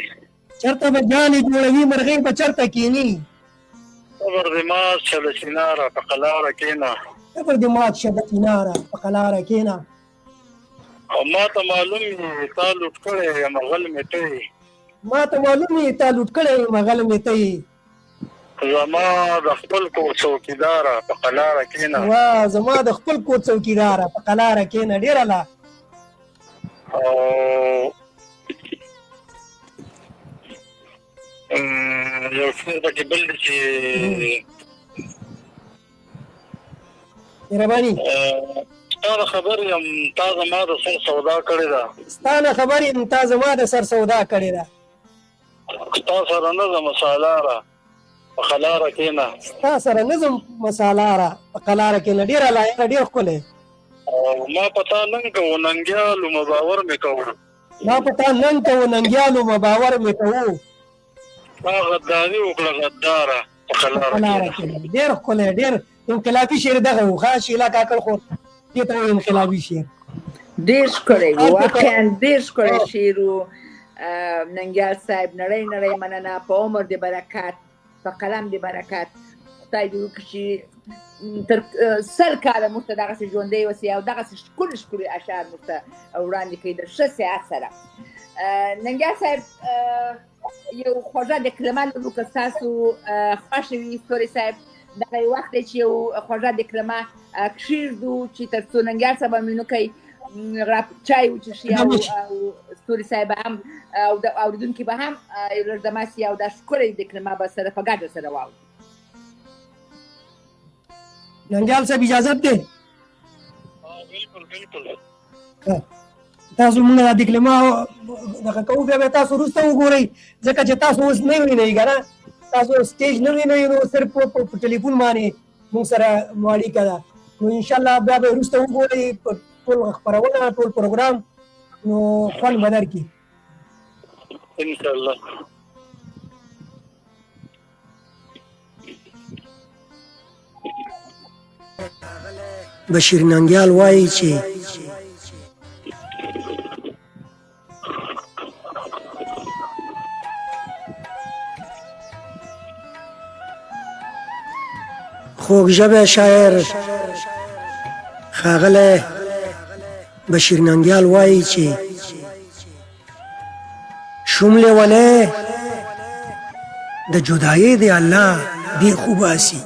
چېرته به جالې جوړوي مرغۍ به چېرته کښېني. صبر دې مات شه له چیناره په قلاره کښېنه. صبر دې مات شه د چیناره په قلاره کښېنه. او ما ته معلوم یې تا لوټ کړی یم غل مې ته یې. ما ته معلوم یې تا لوټ کړی یم غل مې ته یې. زما د خپل کور څوکیداره په قلاره کښېنه. وا زما د خپل کور څوکیداره په قلاره کښېنه. ډېره له او یو شعر پکې بل دی چې مهرباني ستا د خبر یم تا زما د سر سودا کړې ده. ستا نه خبر یم تا زما د سر سودا کړې ده. ستا سره نه ځم سالاره په قلاره کښېنه. ستا سره نه ځم مسالاره په قلاره کښېنه. ډېره له یاره ډېر ښکلی. او ما په تا ننګ کوو ننګیالو مباور مې کوو. ما په تا ننګ کوو ننګیالو مباور مې کوو. تا غداري وکړه غداره په قلاره کښېنه. ډېر ښکلی ډېر انقلابي شعر دغه و. ښه شیلا کاکړ خو دې ته انقلابي شعر ډېر ښکلی و. واقعا ډېر ښکلی شعر و. ننګیال صاحب نړۍ نړۍ مننه. په عمر دې برکت په قلم دې برکت. خدای دې وکړي چې تر 100 کاله موږ ته دغسې ژوندی اوسي او دغسې ښکلي ښکلي اشعار موږ ته وړاندې کړي د ښه صحت سره. ننګیال صاحب یو خوږه دکلمه لرو که ستاسو خوښه وي ستوري صاحب دغه یو وخت دی چې یو خوږه دکلمه کښېږدو چې تر څو ننګیال صاحب هم وینوکی چای وچښي او ستوري صاحب هم او اورېدونکي به هم یو لږ دمه سي او دا ښکلې دکلمه به سره په ګډه سره واورو. ننګیال صاحب اجازت دی؟ بالکل بالکل. تاسو موږ دا دکلمه دغه کوو بیا به تاسو وروسته وګورئ ځکه چې تاسو اوس نه وینئ که نه. تاسو سټیج نه وینئ نو صرف په ټلیفون باندې موږ سره مو اړیکه ده. نو انشاءالله بیا به وروسته وګورئ ټول خپرونه ټول پروګرام نو خوند به درکړي انشاءالله. بشیر ننګیال وایي چې خوږ ژبی شاعر ښاغلی بشیر ننګیال وایي چې شوم لیونی د جدایۍ د الله بې خوباسي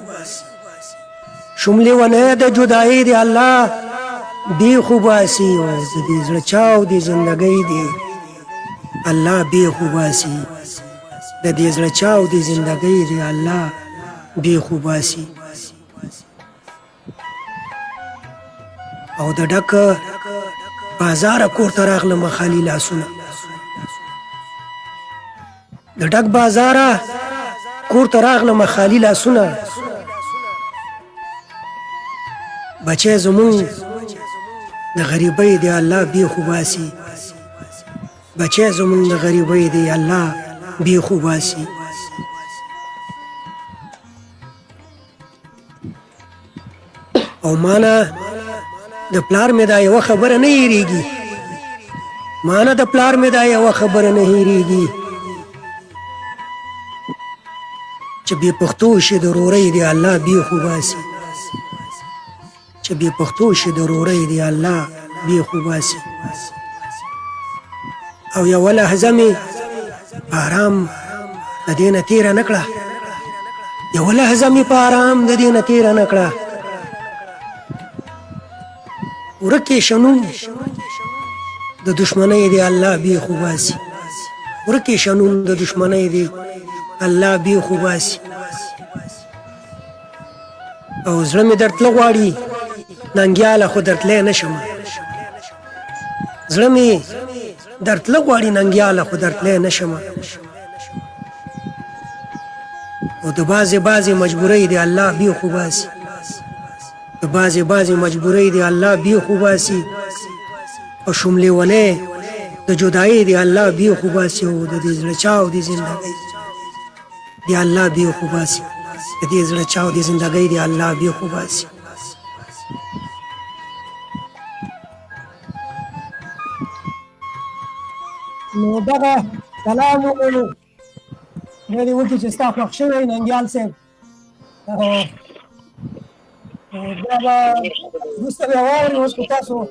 شوم لیونی د جدایۍ د الله بې خوباسي او د دې زړه چاو د زندګۍ د الله بې خوباسي د دې زړه چاو د زندګۍ د الله بې خوباسي او د ډک بازاره کور ته راغلم خالي لاسونه د ډک بازاره کور ته راغلم خالي لاسونه بچی زمون د غریبۍ د الله بې خوباسي بچی زمون د غریبۍ د الله بې خوباسي او مانا د پلار مې دا یوه خبره نه هېرېږي مانا د پلار مې دا یوه خبره نه هېرېږي چې بې پښتو شي د رورۍ د الله بې خوباسي چې بې پښتو شي د رورۍ د الله بې خوباسي او یوه لحظه مې په ارام د دې نه تېره نه کړه یوه لحظه مې په ارام د دې نه تېره نه کړه ورکې شنون د دشمنۍ د الله بې خوباسي ورکې شنون د دشمنۍ د الله بې خوباسي او زړه مې درتله غواړي ننګیاله خو درتلی نه شم زړه مې درتله غواړي ننګیاله خو درتلی نه شم او د بعضې مجبورۍ د الله بې خوباسي د بعضې مجبورۍ د الله بې خوباسي او شوم لیونی د جدایۍ د الله بې خوباسي او د دې زړه چاو د زندګۍ د الله بې خوباسي د دې زړه چاو د زندګۍ د الله بې خوباسي نو دغه کلام وویلو بیا دې وکړي چې ستا خوښ شوی ننګیال صاحب بیا به وروسته بیا واورې اوس که تاسو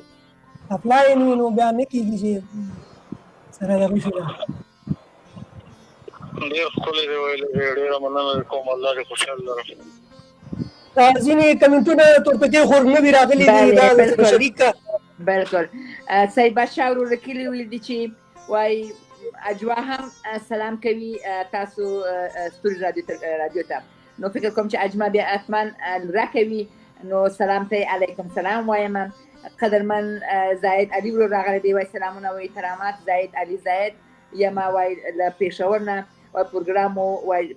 اپلاین وي نو بیا نه کېږي چې سره دغه شي ډېر ښکلی دی ویلی دی ډېره مننه کوم الله دې خوشحال لرم ځینې کمنټونه تورپکۍ خور نه وي راغلي دي دا درته شریک که بلکل سید بادشاه ورور لیکلي ویل دي چې وایي اجوا هم سلام کوي تاسو ستوري رادیو ته نو فکر کوم چې اجما بیا حتما راکوي نو سلام ته علیکم سلام وایم قدرمن زاید علی ورور راغلی دی وایي سلامونه و احترامات زاید علی زاید یما وایي له پېښور نه وایي پروګرام وایي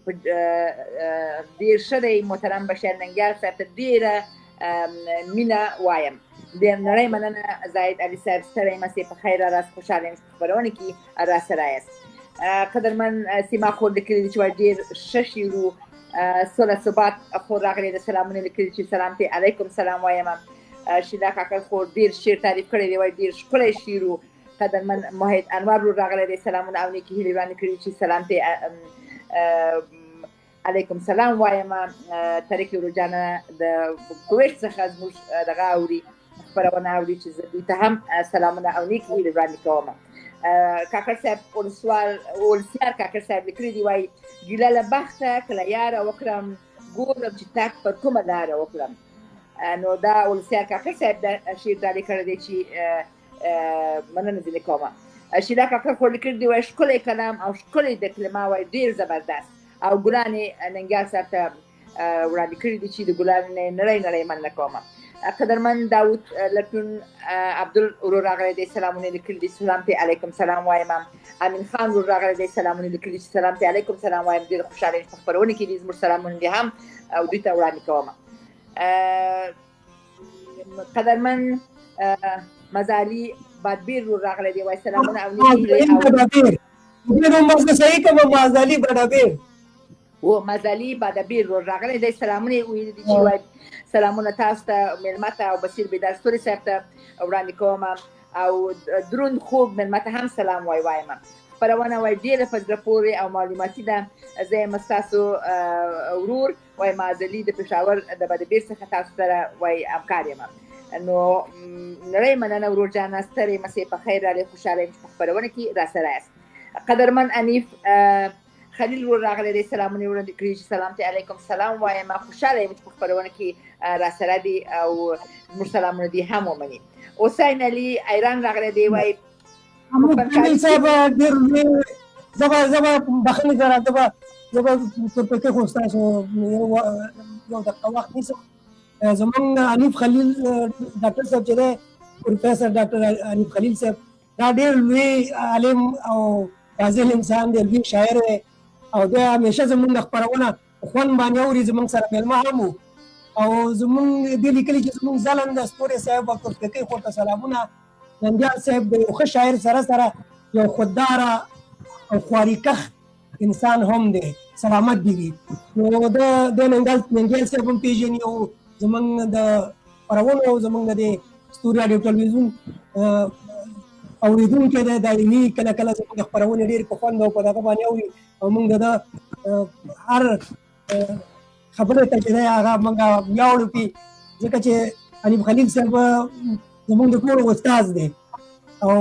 ډېر ښه دی محترم بشیر ننګیال صاحب ته ډېره مینه وایم ډېر نړۍ مننه زاید علي صاحب ستړی مسې په خیر راست خوشحاله یم چې په خپرونه کې راسره یاست قدرمن سیما خور لیکلي دي چې وایي ډېر ښه شعر و صلح ثبات خور راغلی د سلامونه لیکلي چې سلام ته علیکم سلام وایم شیلا کاکل خور ډېر شعر تعریف کړی دی وایي ډېر ښکلی شعر و قدرمن محید انور ورور راغلی دی سلامونه او نیکې هیلې وړاندې کړي چې سلام ته علیکم سلام وایم طریق روجانه د کویټ څخه زموږ دغه اوري خپرونه اوري چې زه دوی ته هم سلامونه او نیکې هیلې وړاندې کوم کاکړ صاحب ولسیار کاکړ صاحب لیکلي دي وایي ګیله له بخته که له یاره وکړم ګورم چې تګ پر کومه لاره وکړم نو دا ولسیار کاکړ صاحب دا شعر ډالۍ کړی دی چې مننه ځینې کومه شیلا کاکړ خور لیکلي دي وایي ښکلی کلام او ښکلی د کلمه وایي ډېر زبردست او ګلان یې ننګیال صاحب ته وړاندې کړي دي چې د ګلان نړۍ مننه کومه قدرمن داود لټون عبدل ورور راغلی دی سلامونه لیکلي دي سلام ته علیکم سلام وایم امین خان ورور راغلی دی سلامونه لیکلي چې سلام ته علیکم سلام وایم ډېر خوشحاله یم چې په خپرونه کې دي زموږ سلامونه دي هم او دوی ته وړاندې کوم قدرمن مزالي بادبیر ورور راغلی دی وایي سلامونه او نیکې هیلې و مزلي بعد بیر ور راغلی دی سلامونه یې ویلي دي چې وایي سلامونه تاسو ته مېلمه ته او بصیر بیدار ستوري صاحب ته وړاندې کوم او دروند خوږ مېلمه ته هم سلام وایم. خپرونه وایي ډېره په زړه پورې او معلوماتي ده. زه یم ستاسو ورور وایي معزلي د پېښور د بدبیر څخه تاسو سره وایي همکار یم. نو نړۍ مننه ورور جانه، ستړی مسې په خیر راغلی، خوشحاله یم چې په خپرونه کې راسره یاست. قدرمن انیف خلیل ورور راغلی دی، سلامونه یې وړاندې کړي چې سلام علیکم. سلام وایم، خوشحاله یم چې په خپرونه کې راسره دي او زموږ سلامونه دي هم ومني. حسین علي ایران راغلی دی، وایي محمد صاحب ډېر لوی زه به بخښنې سره زه به تورپیکۍ خو ستاسو یو دقیقه وخت نیسم. زمونږ حنیف خلیل ډاکټر صاحب چې دی پروفیسر ډاکټر حنیف خلیل صاحب دا ډېر لوی عالم او فاضل انسان دی، لوی شاعر دی او دی همیشه زمونږ د خپرونه خوند باندې اوري. زمونږ سره مېلمه هم و او زمونږ دې لیکلي چې زمونږ ځلنده ستوري صاحب او تورپیکۍ خور ته سلامونه. ننګیال صاحب د یو ښه شاعر سره یو خودداره او خواریکښ انسان هم دی، سلامت دې وي. نو د ننګیال صاحب هم پېژني او زمونږ د خپرونو او زمونږ د ستوري راډیو ټلویزیون اورېدونکی دی، دایمي کله کله زمونږ د خپرونې ډېرې په خوند او په دغه باندې اوري او موږ د هر خبرې ته چې دی هغه موږ ویاړو پې، ځکه چې حنیف خلیل صاحب زمونږ د ټولو استاد دی او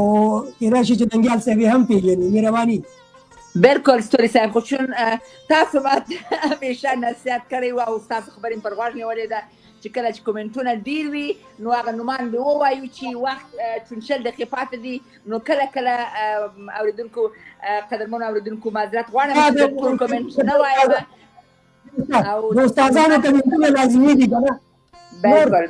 کېدای شي چې ننګیال صاحب یې هم پېژني. مهرباني. بالکل ستوري صاحب، خو چون تاسو ماته همیشه نصیحت کړی و او ستاسو خبرې مې پر غوږ نیولې ده چې کله چې کومنټونه ډېر وي نو هغه نومان به ووایو چې وخت چون 20 دقیقې پاتې دي، نو کله کله اورېدونکو قدرمنو اورېدونکو معذرت غواړم چې ټول کومنټ نه وایم. د استادانو کومنټونه لازمي دي که نه؟ بالکل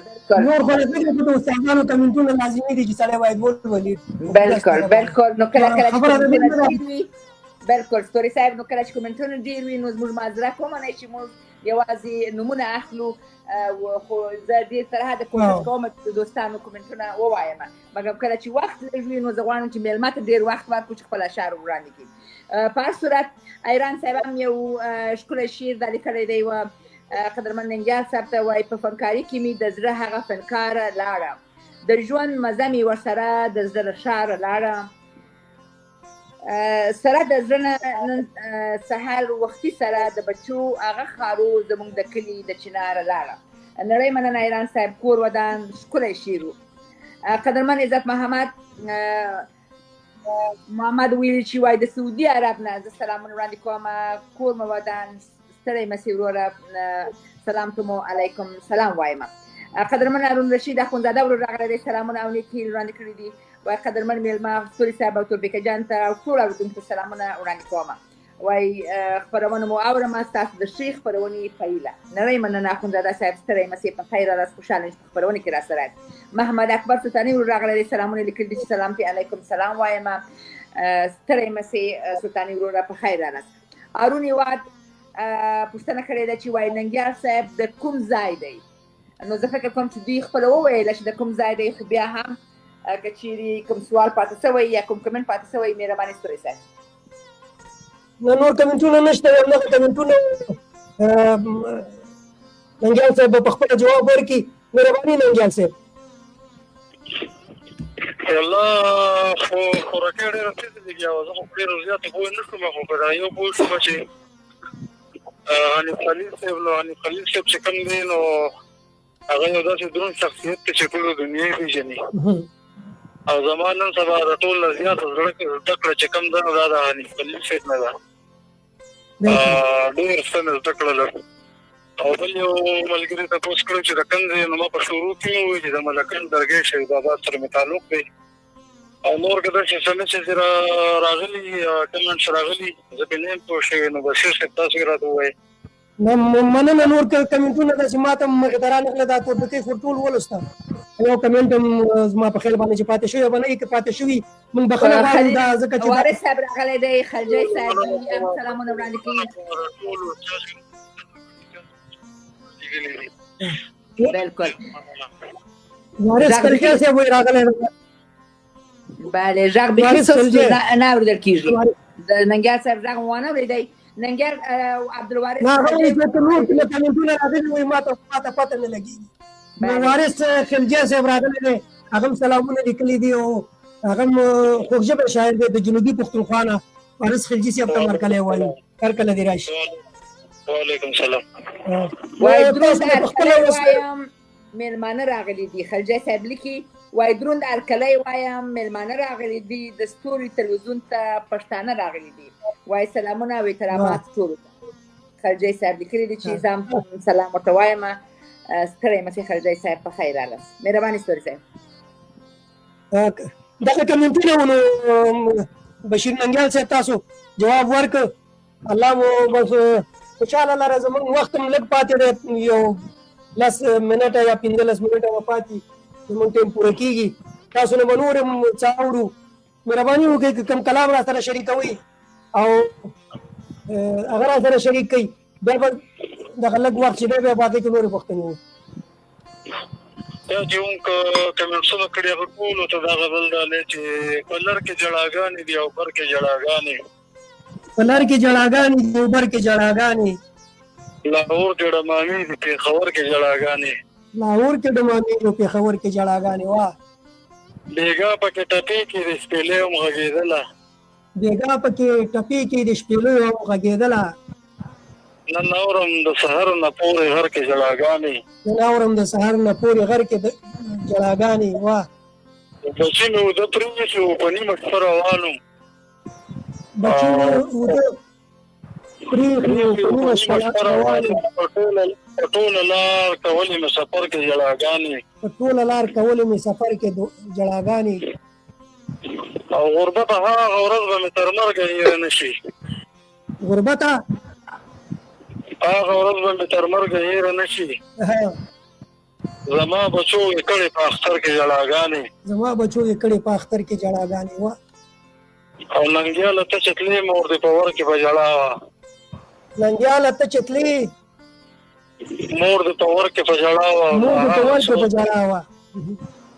نور خو نه پوهېږم، د استادانو کومنټونه لازمي دي چې سړی باید ولولي. بالکل نو کله کله چې کومنټونه ډېر وي، بالکل ستوري صاحب، نو کله چې کومنټونه ډېر وي نو زموږ معذرت ومنئ چې موږ یوازې نومونه اخلو، خو زه ډېر تر حده کوشش کوم چې د دوستانو کومنټونه ووایم، مګر کله چې وخت لږ وي نو زه غواړم چې مېلمه ته ډېر وخت ورکړو چې خپل اشعار وړاندې کړي. په هر صورت ایران صاحب هم یو ښکلی شعر دا لیکلی دی و قدرمن ننګیال صاحب ته وایي په فنکاري کې مې د زړه هغه فنکاره لاړه، د ژوند مزه مې ورسره د زړه ښاره لاړه، سره د زړه نن سهار وختي سره د بچو هغه خارو زموږ د کلي د چناره لاړه. نړۍ مننه ایران صاحب، کور ودان ښکلی شعر و. قدرمن عزت محمد ویلي چې وایي د سعودي عرب نه زه سلامونه وړاندې کوم، کور مو ودان، ستړی مسې وروره، سلام ته مو علیکم سلام وایم. قدرمن هارون رشید اخوندزاده ورور راغلی دی، سلامونه او نیکي وړاندې کړي دي. وایي قدرمن مېلمه ستوري صاحب او تورپیکۍ جان ته او ټولو اورېدونکو ته سلامونه وړاندې کوم. وایي خپرونه مو اورم، ستاسو د ښې خپرونې پیله. نړۍ مننه اخوندزاده صاحب، ستړی مسې په خیر راست، خوشحاله یم چې په خپرونه کې راسره یاست. محمد اکبر سلطاني ورور راغلی دی، سلامونه لیکلي دي چې سلام علیکم سلام وایم. ستړی مسې سلطاني وروره په خیر راست. هارون هېواد پوښتنه کړې ده چې وایي ننګیال صاحب د کوم ځای دی؟ نو زه فکر کوم چې دوی خپله وویله چې د کوم ځای دی، خو بیا هم که چیرې کوم سوال پاتې شوی یا کوم کمنټ پاتې شوی مهرباني ستوري صاحب. نور کمنټونه نشته، همدغه کمنټونه ننګیال صاحب به په خپله جواب ورکړي. مهرباني ننګیال صاحب. والله خو خوراکي ډېره تېزه لګي او زه خو ډېرو زیاتو پوه نه شوم، خو په دا یو پوه شوم چې حنیف خلیل صاحب نو حنیف خلیل صاحب چې کوم دی نو هغه یو داسې دروند شخصیت دی چې ټوله دنیا یې پېژني او زما نن سبا د ټول نه زیاته زده کړه چې کوم ده نو دا د حنیف خلیل صاحب نه ده. ډېر څه مې زده کړل. او بل یو ملګري تپوس کړی چې د کوم ځای نو ما په شروع کې مې وویل چې د ملکن درګۍ شهید آباد سره مې تعلق دی او نور که داسې څه مسېج راغلي کمنټس راغلي زه پرې نه یم پوه شوی، نو بشیر صاحب تاسو یې راته ووایئ. مننه. نور کمنټونه داسې ما ته مخې ته رانغله، دا تورپیکۍ خور ټول ولوسته. یو کمنټ هم زما په خیال باندې چې پاتې شوی به نه وي، که پاتې شوي موږ بخښنه غواړو دا ځکه چې وارث صاحب راغلی دی، خلجی صاحب هم سلامونه وړاندې کوي. بالکل وارث خلجی صاحب وایي راغلی دی. بله غږ بیخي سست نه اورېدل کېږي. د ننګیال صاحب غږ مو وانه اورېدی. ننګیال عبدالوارث نه هغه وایي چې نور کومه کمنټونه راغلي وایي ما ته پته نه لګېږي. نو وارث خلجي صاحب راغلی دی، هغه هم سلامونه لیکلي دي او هغه هم خوږژبی شاعر دی د جنوبي پښتونخوا نه. وارث خلجي صاحب ته هرکلی وایو، هر کله دې راشي. وعلیکم سلام. وایي دروند هرکلی وایم میلمانه راغلي دي. خلجي صاحب لیکي وایي دروند هرکلی وایم میلمانه راغلي دي، د ستوري تلویزیون ته پښتانه راغلي دي. وایي سلامونه او احترامات ټولو ته. خلجي صاحب لیکلي دي چې زه هم سلام ورته وایم. ستړی مه شئ خلجي صاحب، په خیر راغلاست. مهرباني ستوري صاحب. دغه کمنټونه نو بشیر ننګیال صاحب تاسو جواب ورکړ. الله مو بس خوشحاله لره. زموږ وخت هم لږ پاتې دی، یو 10 منټه یا 15 منټه به پاتې زموږ ټیم پوره کېږي. تاسو نه به نور هم څه اورو. مهرباني وکړئ که کوم کلام را سره شریکوئ او هغه را سره شریک کړئ، بیا به دغه لږ وخت چې دی بیا باقي کې نورې پوښتنې وو. دا چې موږ کمنټسونه کړي هغه ټولو ته دغه بل ډالۍ چې په لر کې جړاګانې دي او بر کې جړاګانې، په لر کې جړاګانې دي او بر کې جړاګانې، لاهور کې ډمامې دي پېښور کې جړاګانې، لاهور کې ډمامې دي پېښور کې جړاګانې. واه بیګا پکې ټپې کې د شپېلۍ هم غږېدله، بیګا پکې ټپې کې د شپېلۍ هم غږېدله، نن اورم د سحر نه پورې غر کې جړاګانې، نن اورم د سحر نه پورې غر کې جړاګانې. واه بچي مې اوده پرېښي وو په نیمه شپه روان وم، بچي مې اوده پرېښي وو په نیمه شپه روان وم، په ټوله لار کولې مې سفر کې جړاګانې، په ټوله لار کولې مې سفر کې جړاګانې، او غربته هغه ورځ به مې تر مرګه هېره نه شي، غربته هغه ورځ به مې تر مرګه هېره نه شي، زما بچو یې کړې په اختر کې جړاګانې، زما بچو یې کړې په اختر کې جړاګانې. وه او ننګیاله ته چې تلې مور دې په ور کې به ژړا وه، ننګیاله ته چې تلې مور دې په ور کې په ژړا وه، مور دې په ور کې په ژړا وه،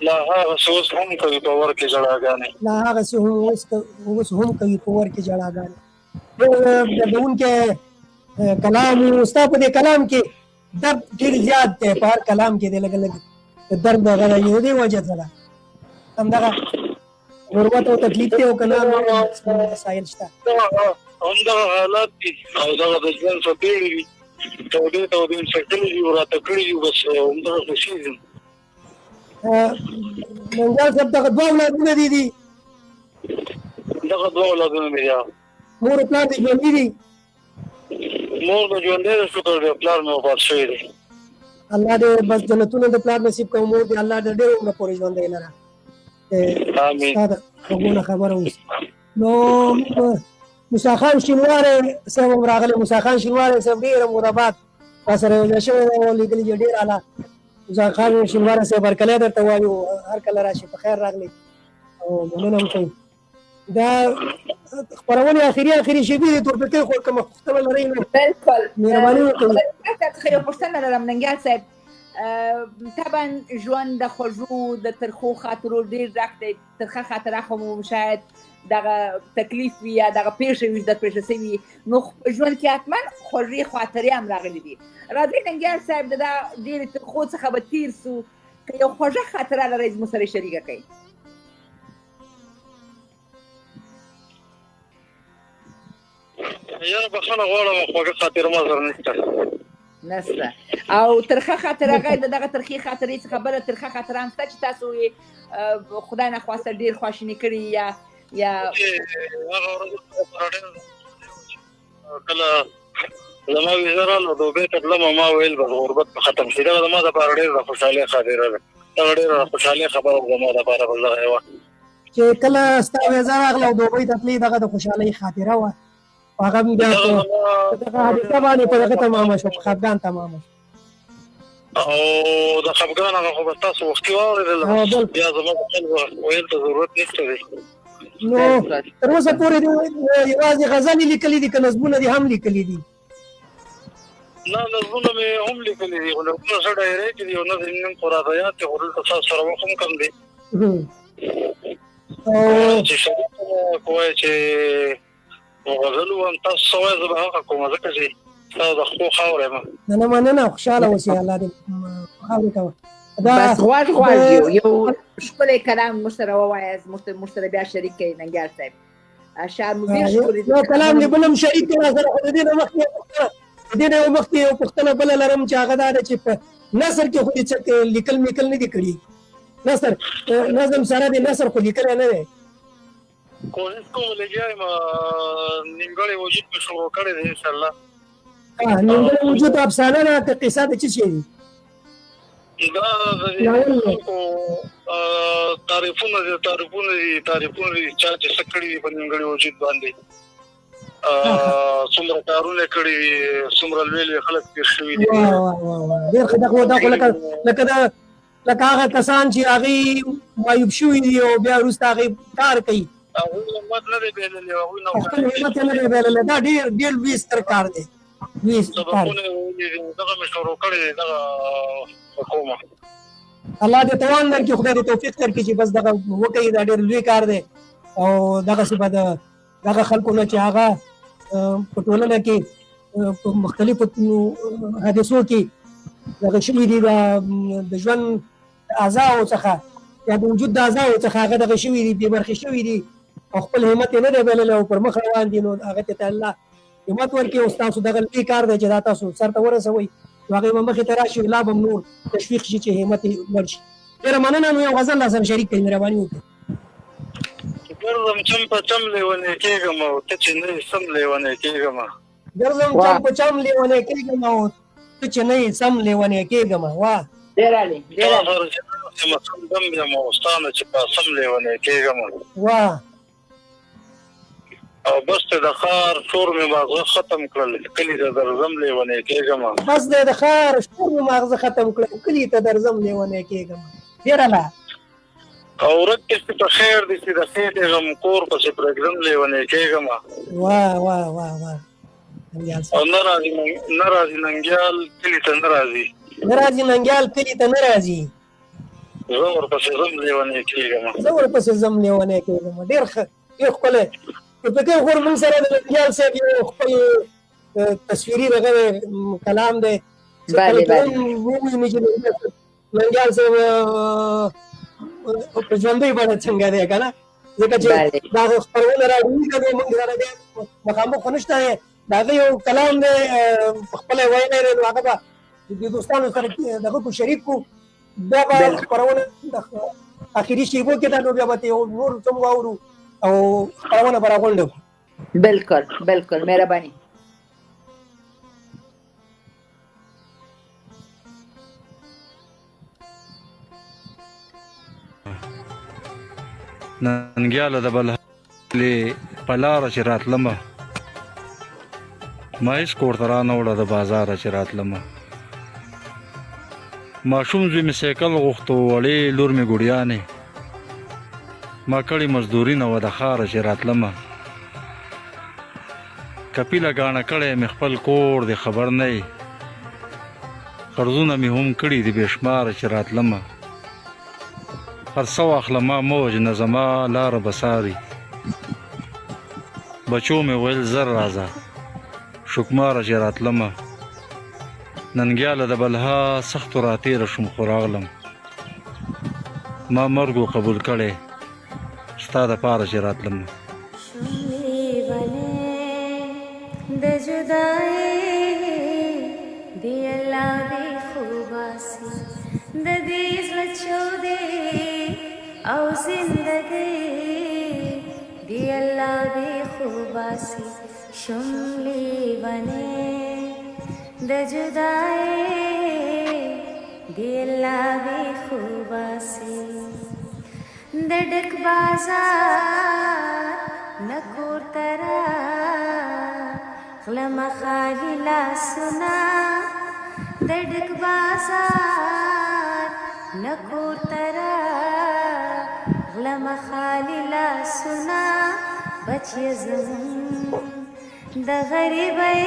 لا هغسې اوس هم کوي په ور کې جړاګانې، لا هغسې اوس هم کوي په ور کې جړاګانې. دردونکی کلام ستا په دې کلام کې درد ډېر زیات دی، په هر کلام کې دی لږ لږ درد هغه د دې وجه سره همدغه غربت او تکلیف دی او که نه مسایل شته، همدغه حالات دي او دغه د ژوند څپېړې دي، تودې تودې څکلي دي او راته کړي دي، بس همدغه خوشي دي. ننګیال صاحب دغه دوه اولادونه دي دغه دوه اولادونه مې دي، مور او پلار دې ژوندي دي؟ مور د ژوندی ده شکر دی، پلار مې وفات شوی دی. الله دې بس جنتونه د پلار نصیب کړي، مور دې الله دې ډېر عمره پورې ژوندی لره. آمین. ستا د غوږونه خبره اوسي. نو موسی خان شینواری صاحب هم راغلی. موسی خان شینواری صاحب ډېر مربات را سره یو ځای شوی دی او لیکلي چې ډېر اعلی. موسی خان شینواری صاحب هرکلی درته وایو، هر کله راشي په خیر راغلی او مننه هم کوي. دا خپرونې اخري شیبې دي تورپیکۍ، خو کومه پوښتنه لرئ نو بالکل مهرباني وکړئ. څخه یو پوښتنه لرم ننګیال صاحب. طبعا ژوند د خوږو د ترخو خاطرو ډېر ډک دی. ترخه خاطره خو مو شاید دغه تکلیف وي یا دغه پېښې وي در پېښه سوي، نو ژوند کې حتما خوږې خاطرې هم راغلي دي. راځئ ننګیال صاحب د دا ډېرې ترخو څخه به تېر سو، که یو خوږه خاطره لرئ زموږ سره شریکه کړئ. یاره بخښنه غواړم، خوږه خاطره ما سره نشته. او ترخه خاطره غیر د دغه ترخې خاطرې څخه بله ترخه خاطره هم شته چې تاسو یې خدای نخواسته ډېر خواشیني کړي یا هغه ورځ کله زما ویزه راغله دوبۍ ته تلم، ما ویل بس غربت به ختم شي. دغه زما دپاره ډېره د خوشحالۍ خاطره ده، دغه ډېره د خوشحالۍ خبره وه زما دپاره بس دغه یوه چې کله ستا ویزه راغله او دوبۍ ته تلې، دغه د خوشحالۍ خاطره وه. هغه هم بیا په دغه حادثه باندې په دغه تمامه شوه، په خفګان تمامه شوه. او د خفګان هغه خو به تاسو وختي واورېدله، بیا زما د خلکو ویل ته ضرورت نشته دی. نو تر اوسه پورې یوازې غزلې لیکلي دي که نظمونه دې هم لیکلي دي؟ نه نظمونه مې هم لیکلي دي، خو نظمونه څه ډایرۍ کې دي او نظم نیم خو راته یاد دی، خو دلته تاسو سره وخت هم کم دی. چې شریک وایي چې غزل وایم تاسو څه وایئ زه به هغه کوم ځکه چې ستا د خپلو خاوره یم. نه مننه خوشحاله اوسې الله دې خاورې کوه بس غواړ یو ښکلی کلام موږ سره ووایاست موږ سره بیا شریک کړئ ننګیال صاحب شعر مو ډېر ښکلی یو کلام دې بل هم شریک کړه سره خو د دې نه مخکې یو پوښتنه بله لرم چې هغه دا ده چې په نثر کې خو دې څه لیکل میکل نه دي کړي نظم سره دې نثر خو لیکلی نه دی کوشش کوم لګیا یم نیمګړی وجود مې شروع کړی دی انشاءالله نیمګړی وجود افسانه ده که قصه د څه شی دي دا د خلکو تعریفونه دي چا چې څه کړي دي په نیمګړي وجود باندې څومره کارونه کړي دي څومره لوی خلک تېر شوي دي ډېر ښه دا خو لکه هغه کسان چې هغوی معیوب شوي دي او بیا وروسته هغوی کار کوي هغوی همت نه دی بایللی هغوی خپل همت یې نه دی بایللی دا ډېر لوی ستر کار دی سبقونه یې ویلي دي دغه مې شروع کړی دی دغه حکومه الله دې توان درکړي خدای دې توفیق درکړي چې بس دغه وکړي دا ډېر لوی کار دی او دغسې به دغه خلکو نه چې هغه په ټولنه کې په مختلفو حادثو کې دغه شوي دي د ژوند اعضاو څخه یا د وجود د اعضاو څخه هغه دغه شوي دي بې برخې شوي دي او خپل همت یې نه دی بایللی او پر مخ روان دي نو هغه ته الله همت ورکړي او ستاسو دغه لوی کار دی چې دا تاسو سر ته ورسوئ نو هغې به مخې ته راشي لا به نور تشویق شي چې همت یې لوړ شي ډېره مننه نو یو غزل راسره شریک کړئ مهرباني وکړئ ګرځم چم په چم لیونی کېږم او ته چې نه یې سم لیونی کېږم ګرځم چم په چم لیونی کېږم او ته چې نه یې سم لیونی کېږم واه ډېر عالي مسم دم یم او ستا نه چې په سم لیونی کېږم واه او بس ته د ښار شور مې ماغزه ختم کړل کلي ته درځم لیونی کېږم بس دی د ښار شور مې ماغزه ختم کړل کلي ته درځم لیونی کېږم ډېره لا او ورک چې په خیر دي چې د خېټې غم کور پسې پرېږدم لیونی کېږم واه او نه راځي ننګیال کلي ته نه راځي ننګیال کلي ته نه راځي زه ورپسې ځم لیونی کېږم ډېر ښکلی فکر خور موږ سره د ننګیال صاحب یو خپل تصویري دغه کلام دی چې کله ووینو چې ننګیال صاحب په ژوندۍ بڼه څنګه دی که نه ځکه چې دا خپرونه راوړي ده موږ سره بیا مخامخ خو نشته دی د هغه یو کلام دی خپله ویلی دی نو هغه به د دوستانو سره دغه کو شریک کړو بیا به خپرونه اخري شیبو کې ده نو بیا به یو نور څه واورو او خپرونه به راغونډه کړو بالکل مهرباني ننګیاله د بلهلې په لاره چې راتلمه ما هېڅ کور ته رانه وړه د بازاره چې راتلمه ماشوم زوی مې سایکل غوښته وړې لور مې ګوډیانې ما کړې مزدوري نه وه د ښاره چې راتلمه کپیله ګاڼه کړی مې خپل کور دی خبر نه یې قرضونه مې هم کړي دي بې شماره چې راتلمه هر څه واخله ما مه وژنه زما لاره به څاري بچو مې ویل زر راځه شکماره چې راتلمه ننګیاله د بلها سختو راتېره شوم خو راغلم ما مرګ و قبول کړی ستا دپاره چې راتلمه د جدای دی الله دی خوباسي د دې زړه چودې او زندګي دی الله دی خوباسي شملې بنه د جدای دی الله دی خوباسي د ډک بازار نکور ترا غلم خالی لاسونه د ډک بازار نکور ترا غلم خالی لاسونه بچی زمون د غریبۍ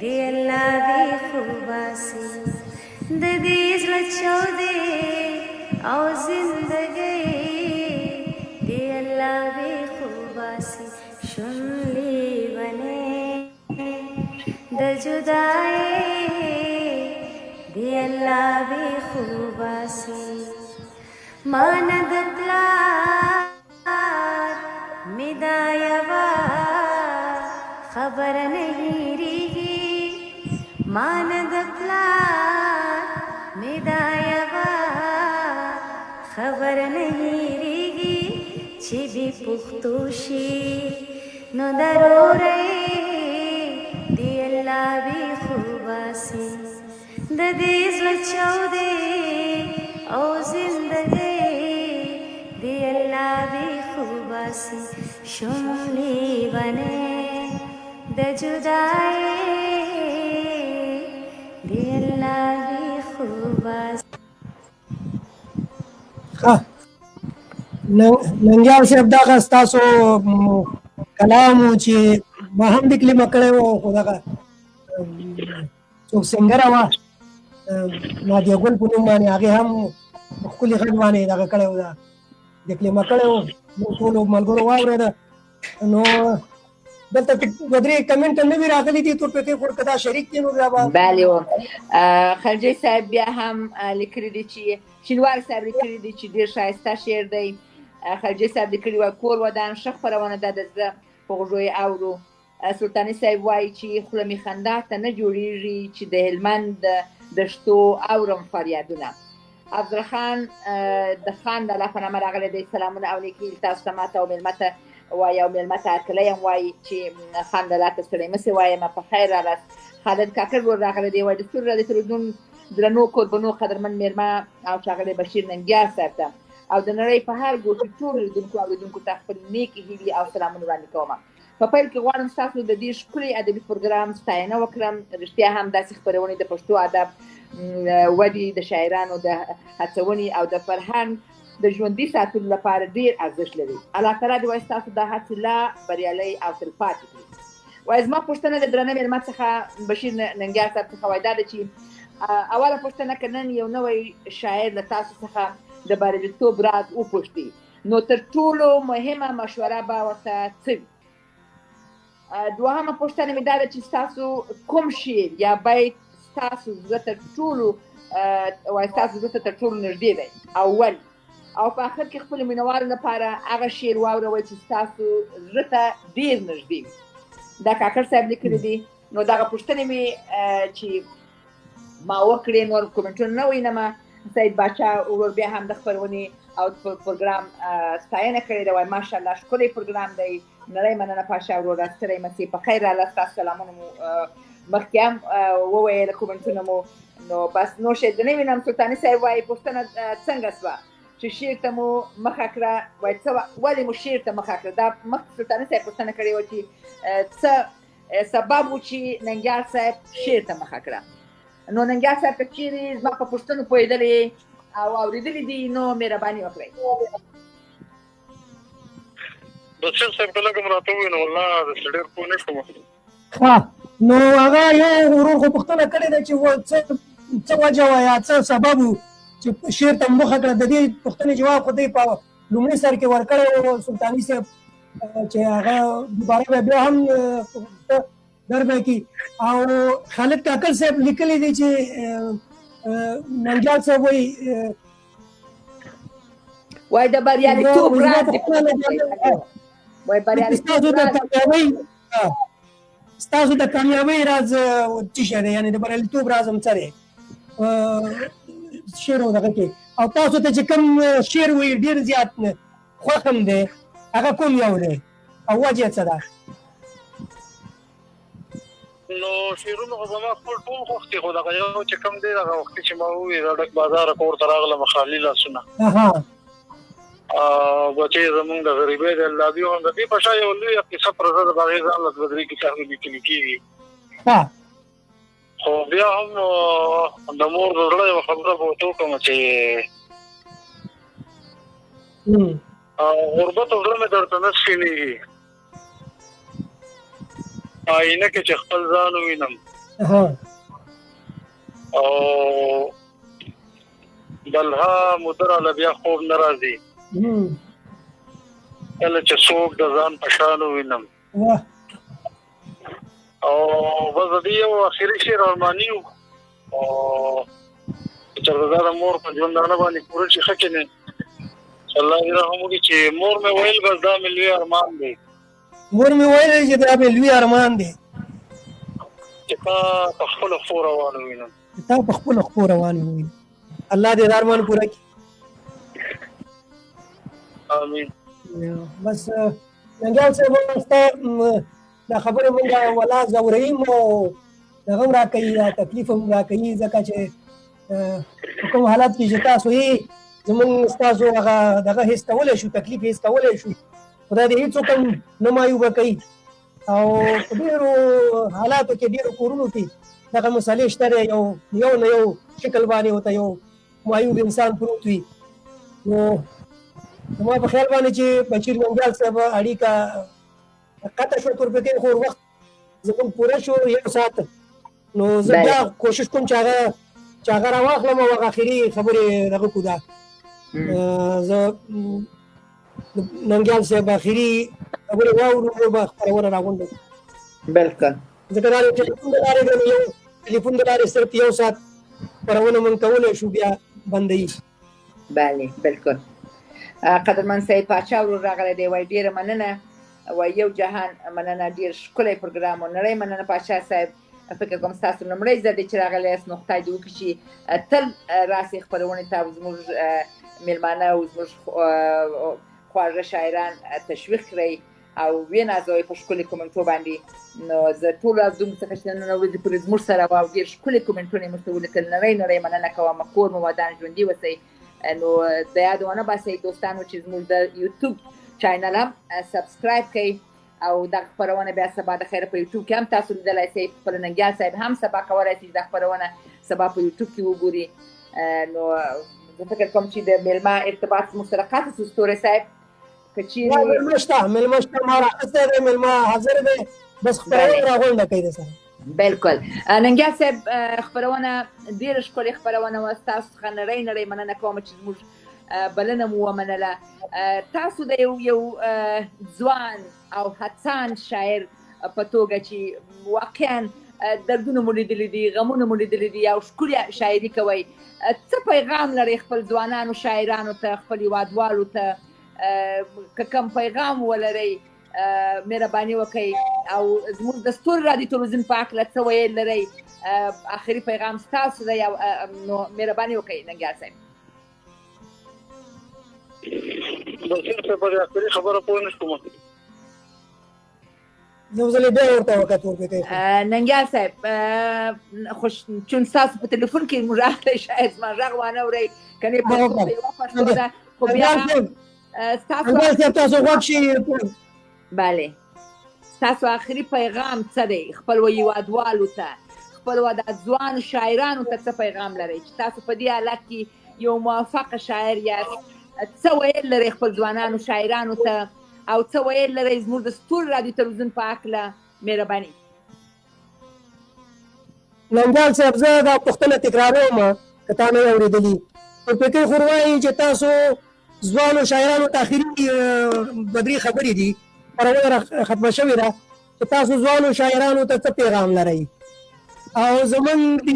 دی الله دی خوباسي د دې زړه چودې او زندګۍ دی الله دی خوباسي شملی بنے د جدائی دی اللہ بی خوباسی ماند پلار مدایوا خبر نہیں ریگی ماند پلار مدایوا خبر نہیں ریگی چی بھی پختوشی نو ضروري دی اللہ بھی خوباسی د دې زړه چودې او زندګۍ دی اللہ بھی خوباسی شملی بنے د جدائی دی اللہ بھی خوباسی. ننګیال صاحب دغه ستاسو کلام چې ما هم د کلمه کړی و خو دغه څوک سنګره وه نادیه ګل په نوم باندې هغې هم په ښکلي غږ باندې دغه کړی و د کلمه کړی و موږ ټولو ملګرو واورېده نو دلته دوه درې کمنټ هم نوي راغلي دي تورپیکۍ خو که دا شریک دي نو بیا به بله خلجي صاحب بیا هم لیکلي دي چې شینوار صاحب لیکلي دي چې ډېر ښایسته شعر دی خلجي صاحب لیکلي وایي کور ودان ښه خپرونه ده د زړه په غوږو یې اورو سلطاني صاحب وایي چې خوله مې خندا ته نه جوړېږي چې د هلمند دشتو اورم فریادونه افضل خان د خان د الله په نامه راغلی دی سلامونه او نیکي تاسو ته ماته او مېلمه ته وایي او مېلمه ته هرکلی هم وایي چې خان د الله ته ستړی مه سې وایم په خیر راغلاست خالد کاکړ ور راغلی دی وایي د ستوري رادیو تلویزیون درنو کوربنو قدرمن مېرمه او ښاغلی بشیر ننګیال صاحب ته او د نړۍ په هر ګوټي ټولو لیدونکو او اورېدونکو ته خپل نیکې هیلې او سلامونه وړاندې کوم په پیل کې غواړم ستاسو د دې ښکلي ادبي پروګرام ستاینه وکړم رښتیا هم داسې خپرونې د پښتو ادب ودې د شاعرانو د هڅونې او د فرهنګ د ژوندي ساتلو لپاره ډېر ارزښت لري الله تعالی دې وایي ستاسو دا هڅې لا بریالۍ او تلپاتې کړي وایي زما پوښتنه د درنه مېلمه څخه بشیر ننګیال صاحب څخه وایي دا ده چې اوله پوښتنه که نن یو نوی شاعر له تاسو څخه د بریالیتوب راز وپوښتي نو تر ټولو مهمه مشوره به ورته څه وي دوهمه پوښتنه مې دا ده چې ستاسو کوم شعر یا بیت ستاسو زړه ته تر ټولو نږدې دی او ولې او په آخر کې خپلو مینوالو لپاره هغه شعر واوروئ چې ستاسو زړه ته ډېر نږدې وي دا کاکړ صاحب لیکلي دي نو دغه پوښتنې مې چې ما وکړې نور کومنټونه نه وینمه سید باچا ورور بیا هم د خپرونې او پروګرام ستاینه کړې ده وایي ماشاءالله ښکلی پروګرام دی نړۍ مننه پاشا وروره ستړی مه سې په خیر راغلاست ستاسو سلامونه مو مخکې هم وویل کومنټونه مو نو بس نور شی زه نه وینم سلطاني صاحب وایي پوښتنه څنګه سوه چې شعر ته مو مخه کړه وایي ولې مو شعر ته مخه کړه دا مخکې سلطاني صاحب پوښتنه کړې وه چې څه سبب و چې ننګیال صاحب شعر ته مخه کړه نو ننګیال صاحب که چیرې زما په پوښتنو پوهېدلې او اورېدلي دي نو مهرباني وکړئ بشیر صاحب که لږ هم راته ووایي نو والله داسې ډېر پوه نه شوم ښه نو هغه یو ورور خو پوښتنه کړې ده چې څه وجه وه یا څه سبب و چې شعر ته مخه کړه د دې پوښتنې جواب خو دی په لومړي سر کې ورکړی و سلطاني صاحب چې هغه دوباره به بیا هم دربه کې او خالد کاکړ صاحب لیکلی دی چې ننګیال صاحب وایي د بریالیتوب راز ستاسو د کامیابۍ راز څه شی دی یعنې د بریالیتوب راز هم څه دی شعر دغه کې او تاسو ته چې کوم شعر وایي ډېر زیات خوښ هم دی هغه کوم یو دی او وجه څه ده نو شعرونه خو زما خپل ټول خوښ دي خو دغه یو چې کوم دی هغه وختې چې ما وویل د ډک بازاره کور ته راغلم خالي لاسونه بچې زمونږ د غریبۍ د الله بي هم د دې په شا یو لویه کیسه پرته د هغې ځان له دوه درې کتابونه لیکلي کېږي خو بیا هم د مور د زړه یوه خبره به ورته وکړم چې غربت او زړه مې درته نه سپینېږي آینه کې چې خپل ځان ووینم او بلها مدره له بیا خوب نه راځي کله چې څوک د ځان په شان ووینم واه او بس د دې یو اخري شعر ارماني و او چې دا د مور په ژوندانه باندې پوره شي ښه کېنه الله دې رحم وکړي چې مور مې ویل بس دا مې لوی ارمان دی مور مې ویل چې دا مې لوی ارمان دی چې تا په خپل خو روان وینم تا په خپل خو روان وینم الله دې دا ارمان پوره کړي امين بس ننګیال صاحب دا خبره مونږه ولا زوریم او دغه راکوي دا تکلیف هم راکوي ځکه چې کوم حالات کې چې تاسو یې زمونږ ستاسو هغه دغه هېڅ کولی شو تکلیف هېڅ کولی شو خدای دې هېڅوک هم نه مایوبه کوي او په ډېرو حالاتو کې ډېرو کورونو کې دغه مسلې شته دی یو نه یو شکل باندې ورته یو معیوب انسان پروت وي نو زما په خیال باندې چې بشیر ننګیال صاحب اړیکه قطع شو تورپیکۍ خو وخت زموږ پوره شو 1 ساعت نو زه بیا کوشش کوم چې هغه راواخلم او هغه اخري خبرې دغه کړو دا زه ننګیال صاحب اخري خبرې واورو نو به خپرونه راغونډو بالکل ځکه دا ټلیفون د لارې د یو ټلیفون د لارې صرف 1 ساعت خپرونه مونږ کولی شو بیا بندوي بله بالکل قدرمن صاحب پاچا ورور راغلی دی وایي ډېره مننه وایي یو جهان مننه ډېر ښکلی پروګرام و نړۍ مننه پاچا صاحب فکر کوم ستاسو لومړی ځل دی چې راغلی یاست نو خدای دې وکړي چې تل راسئ خپرونې ته زموږ میلمانه او زموږ خواږه شاعران تشویق کړئ او ونازوئ په ښکلي کومنټو باندې نو زه ټولو ازدوم څخه چې نن ورځې پورې زموږ سره وه او ډېر ښکلي کومنټونه یې موږ ته ولیکل نړۍ مننه کوم کور مو ودان ژوندي اوسئ نو د یاد ونه باسئ دوستانو چې زموږ د یوټیوب چینل هم سبسکرایب کړئ او دغه خپرونه بیا سبا د خیره په یوټیوب کې هم تاسو لیدلی شئ خپل ننګیال صاحب هم سبا کولی شي چې دا خپرونه سبا په یوټیوب کې وګوري نو زه فکر کوم چې د میلمه ارتباط زموږ سره قطع شو ستوري صاحب که چیرې میلمه شته ما راخیستی دی میلمه حاضر دی بس خپرونه راغونډه کوي د سره بالکل ننګیال صاحب خپرونه ډېره ښکلې خپرونه وه ستاسو څخه نړۍ مننه کوم چې زموږ بلنه مو ومنله تاسو د یو ځوان او هڅاند شاعر په توګه چې واقعا دردونه مو لیدلي دي غمونه مو لیدلي دي او ښکلې شاعري کوئ څه پیغام لرئ خپل ځوانانو شاعرانو ته خپل هېوادوالو ته که کوم پیغام ولرئ مهرباني وکړئ او زموږ د ستوري رادیو تلویزیون په هکله څه ویل لرئ آخري پیغام ستاسو دی نو مهرباني وکړئ ننګیال صاحب بشیر صاحب په آخري خبره پوه نه شوم یو ځل بیا ورته وکړه تورپیکۍ ننګیال صاحب چون ستاسو په تلیفون کې موږ راغلی شاید زما غږ وانه اورئ کنې یوه پښتو ده خو بیا تاسو غوږ شي بله ستاسو آخري پیغام څه دی خپلو هېوادوالو ته خپلو د ځوانو شاعرانو ته څه پیغام لرئ چې تاسو په دې حالت کې یو موفقه شاعر یاست څه ویل لرئ خپل ځوانانو شاعرانو ته او څه ویل لرئ زموږ د ستوري رادیو تلویزیون په هکله مهرباني ننګیال صاحب زه دا پوښتنه تکراروم که تا نه یې اورېدلي تورپیکۍ خور وایي چې تاسو ځوانو شاعرانو ته آخري بدري خبرې دي خپرونه ختمه شوې ده چې تاسو ځوانو شاعرانو ته څه پیغام لرئ او زمونږ د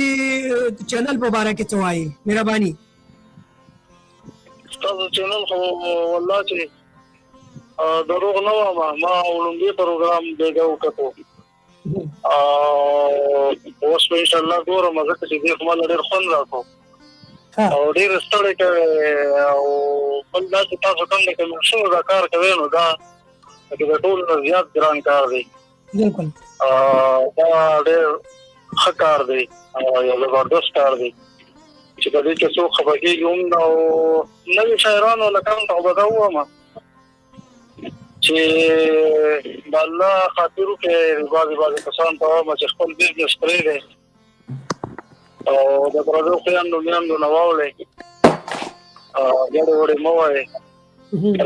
چینل په باره کې څه وایي مهرباني ستاسو چینل خو والله چې دروغ نه وایم ما لومړی پروګرام بیګه وکړو اوس په انشاءالله ګورم ځکه چې دې خو ما ډېر خوند راکړو او ډېر ستړی کوي او بل دا چې تاسو کوم د کمیشنو دا کار کوئ نو دا د ټولو نه زیات ګران کار دی بالکل دا ډېر ښه کار دی یو زبردست کار دی چې په دې کې څوک خفه کېږي هم او نوي شاعرانو لکه هم ته به دا ووایم چې د الله خاطر وکړئ بعضې کسان ته وایم چې خپل بزنس پرېږدئ او د پردیو خویندو میندو نه واولئ ګډې وړې مه وایئ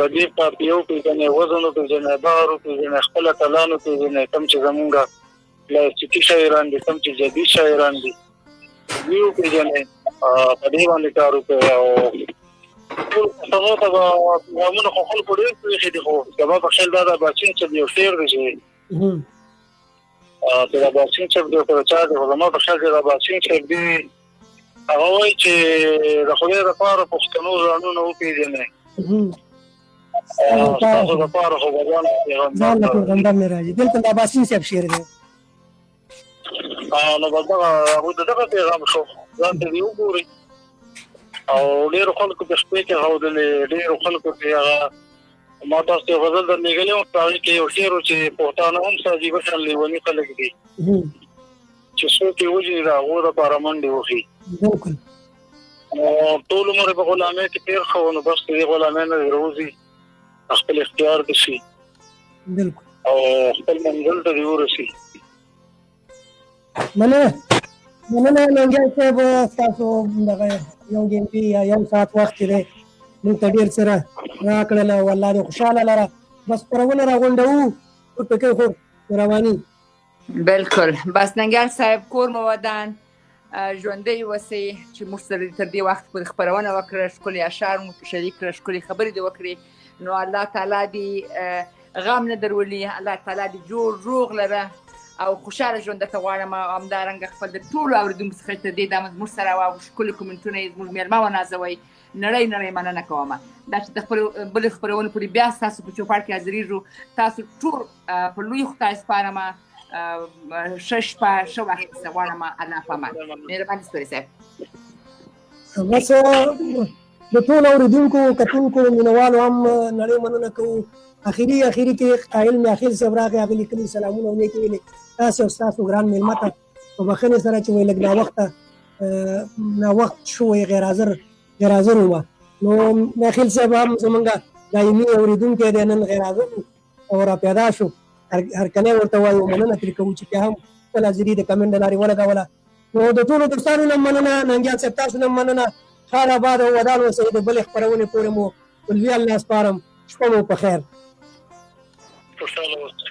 ردیف کاپي وپېژنئ وزن وپېژنئ بحر وپېژنئ خپل اتلان وپېژنئ کوم چې زمونږ کلاسیکي شاعران دي کوم چې جدید شاعران دي دوی وپېژنئ په دې باندې کار وکړئ او ټول پښتنو ته به غمونه خو خلکو ډېر پرېښي دي خو زما په خیال دا د باچین صاحب یو شعر دی چې ته دا باسین صاحب د پرچا د علماء په شاګرد د باسین صاحب دی هغه وایي چې د خدای لپاره پښتنو ځانونه وپېژنئ تاسو لپاره خو به ځان ځان له پیغمبر نه راځي بالکل د باسین صاحب شعر دی نو به هغوی د دغه پیغام شو ځان ته دې وګورئ او ډېرو خلکو په شپې کې ښودلې ډېرو خلکو کې هغه ما تاسو ته غزل درلېږلی وم په هغې کې یو شعر و چې پښتانه هم څه عجیبه شان لیوني خلک دي چې څوک یې وژني د هغو دپاره منډې وښي بالکل ټول عمر یې په غلامۍ کې تېر ښه و نو بس د دې غلامۍ نه دې راوځي خپل اختیار دې شي بالکل او خپل منزل ته دې ورسي مننه ننګیال صاحب ستاسو دغه یو ګنټې یا یو ساعت وخت چې دی موږ ته ډېر څه راکړله والله دې خوشحاله لره بس خپرونه راغونډوو ټکۍ خو رواني بالکل بس ننګیال صاحب کور مو ودان ژوندی اوسئ چې موږ سره تر دې وخت پورې خپرونه وکړه ښکلي اشعار مو شریک کړه ښکلې خبرې دې وکړې نو الله تعالی دې غم نه درولي الله تعالی دې جوړ روغ لره او خوشاله ژوند درته غواړم او همدارنګه خپل د ټولو اورېدونکو څخه تر دې دمه زموږ سره وه ښکلي کومنټونه یې زموږ مېلمه ونازوئ نړۍ مننه کوم دا چې د خپلو بلې خپرونې پورې بیا ستاسو په چوپړ کې حاضرېږو تاسو ټول په لوی خدای سپارم ښه شپه ښه وخت درته غواړم الله په امان مهرباني ستوري صاحب بس د ټولو اورېدونکو کتونکو مینوالو هم نړۍ مننه کوو اخري کې قایل مې اخر صاحب راغی هغه لیکلي سلامونه او نیکې ویلې تاسو او ستاسو ګران مېلمه ته په بښنې سره چې وایي لږ ناوخت شو غیر حاضر وه نو ناخیل صاحب هم زمونږ دایمي اورېدونکی دی نن غیر حاضر او راپیدا شو هرکلی ورته وایو مننه ترې کوو چې بیا هم خپل حاضري د کمنټ له لارې ولګوله نو د ټولو دوستانو نه مننه ننګیال صاحب تاسو نه مننه ښاد آباد او ودان اوسئ د بلې خپرونې پورې مو په لوی الله سپارم شپه مو په خیر خوشحاله اوسئ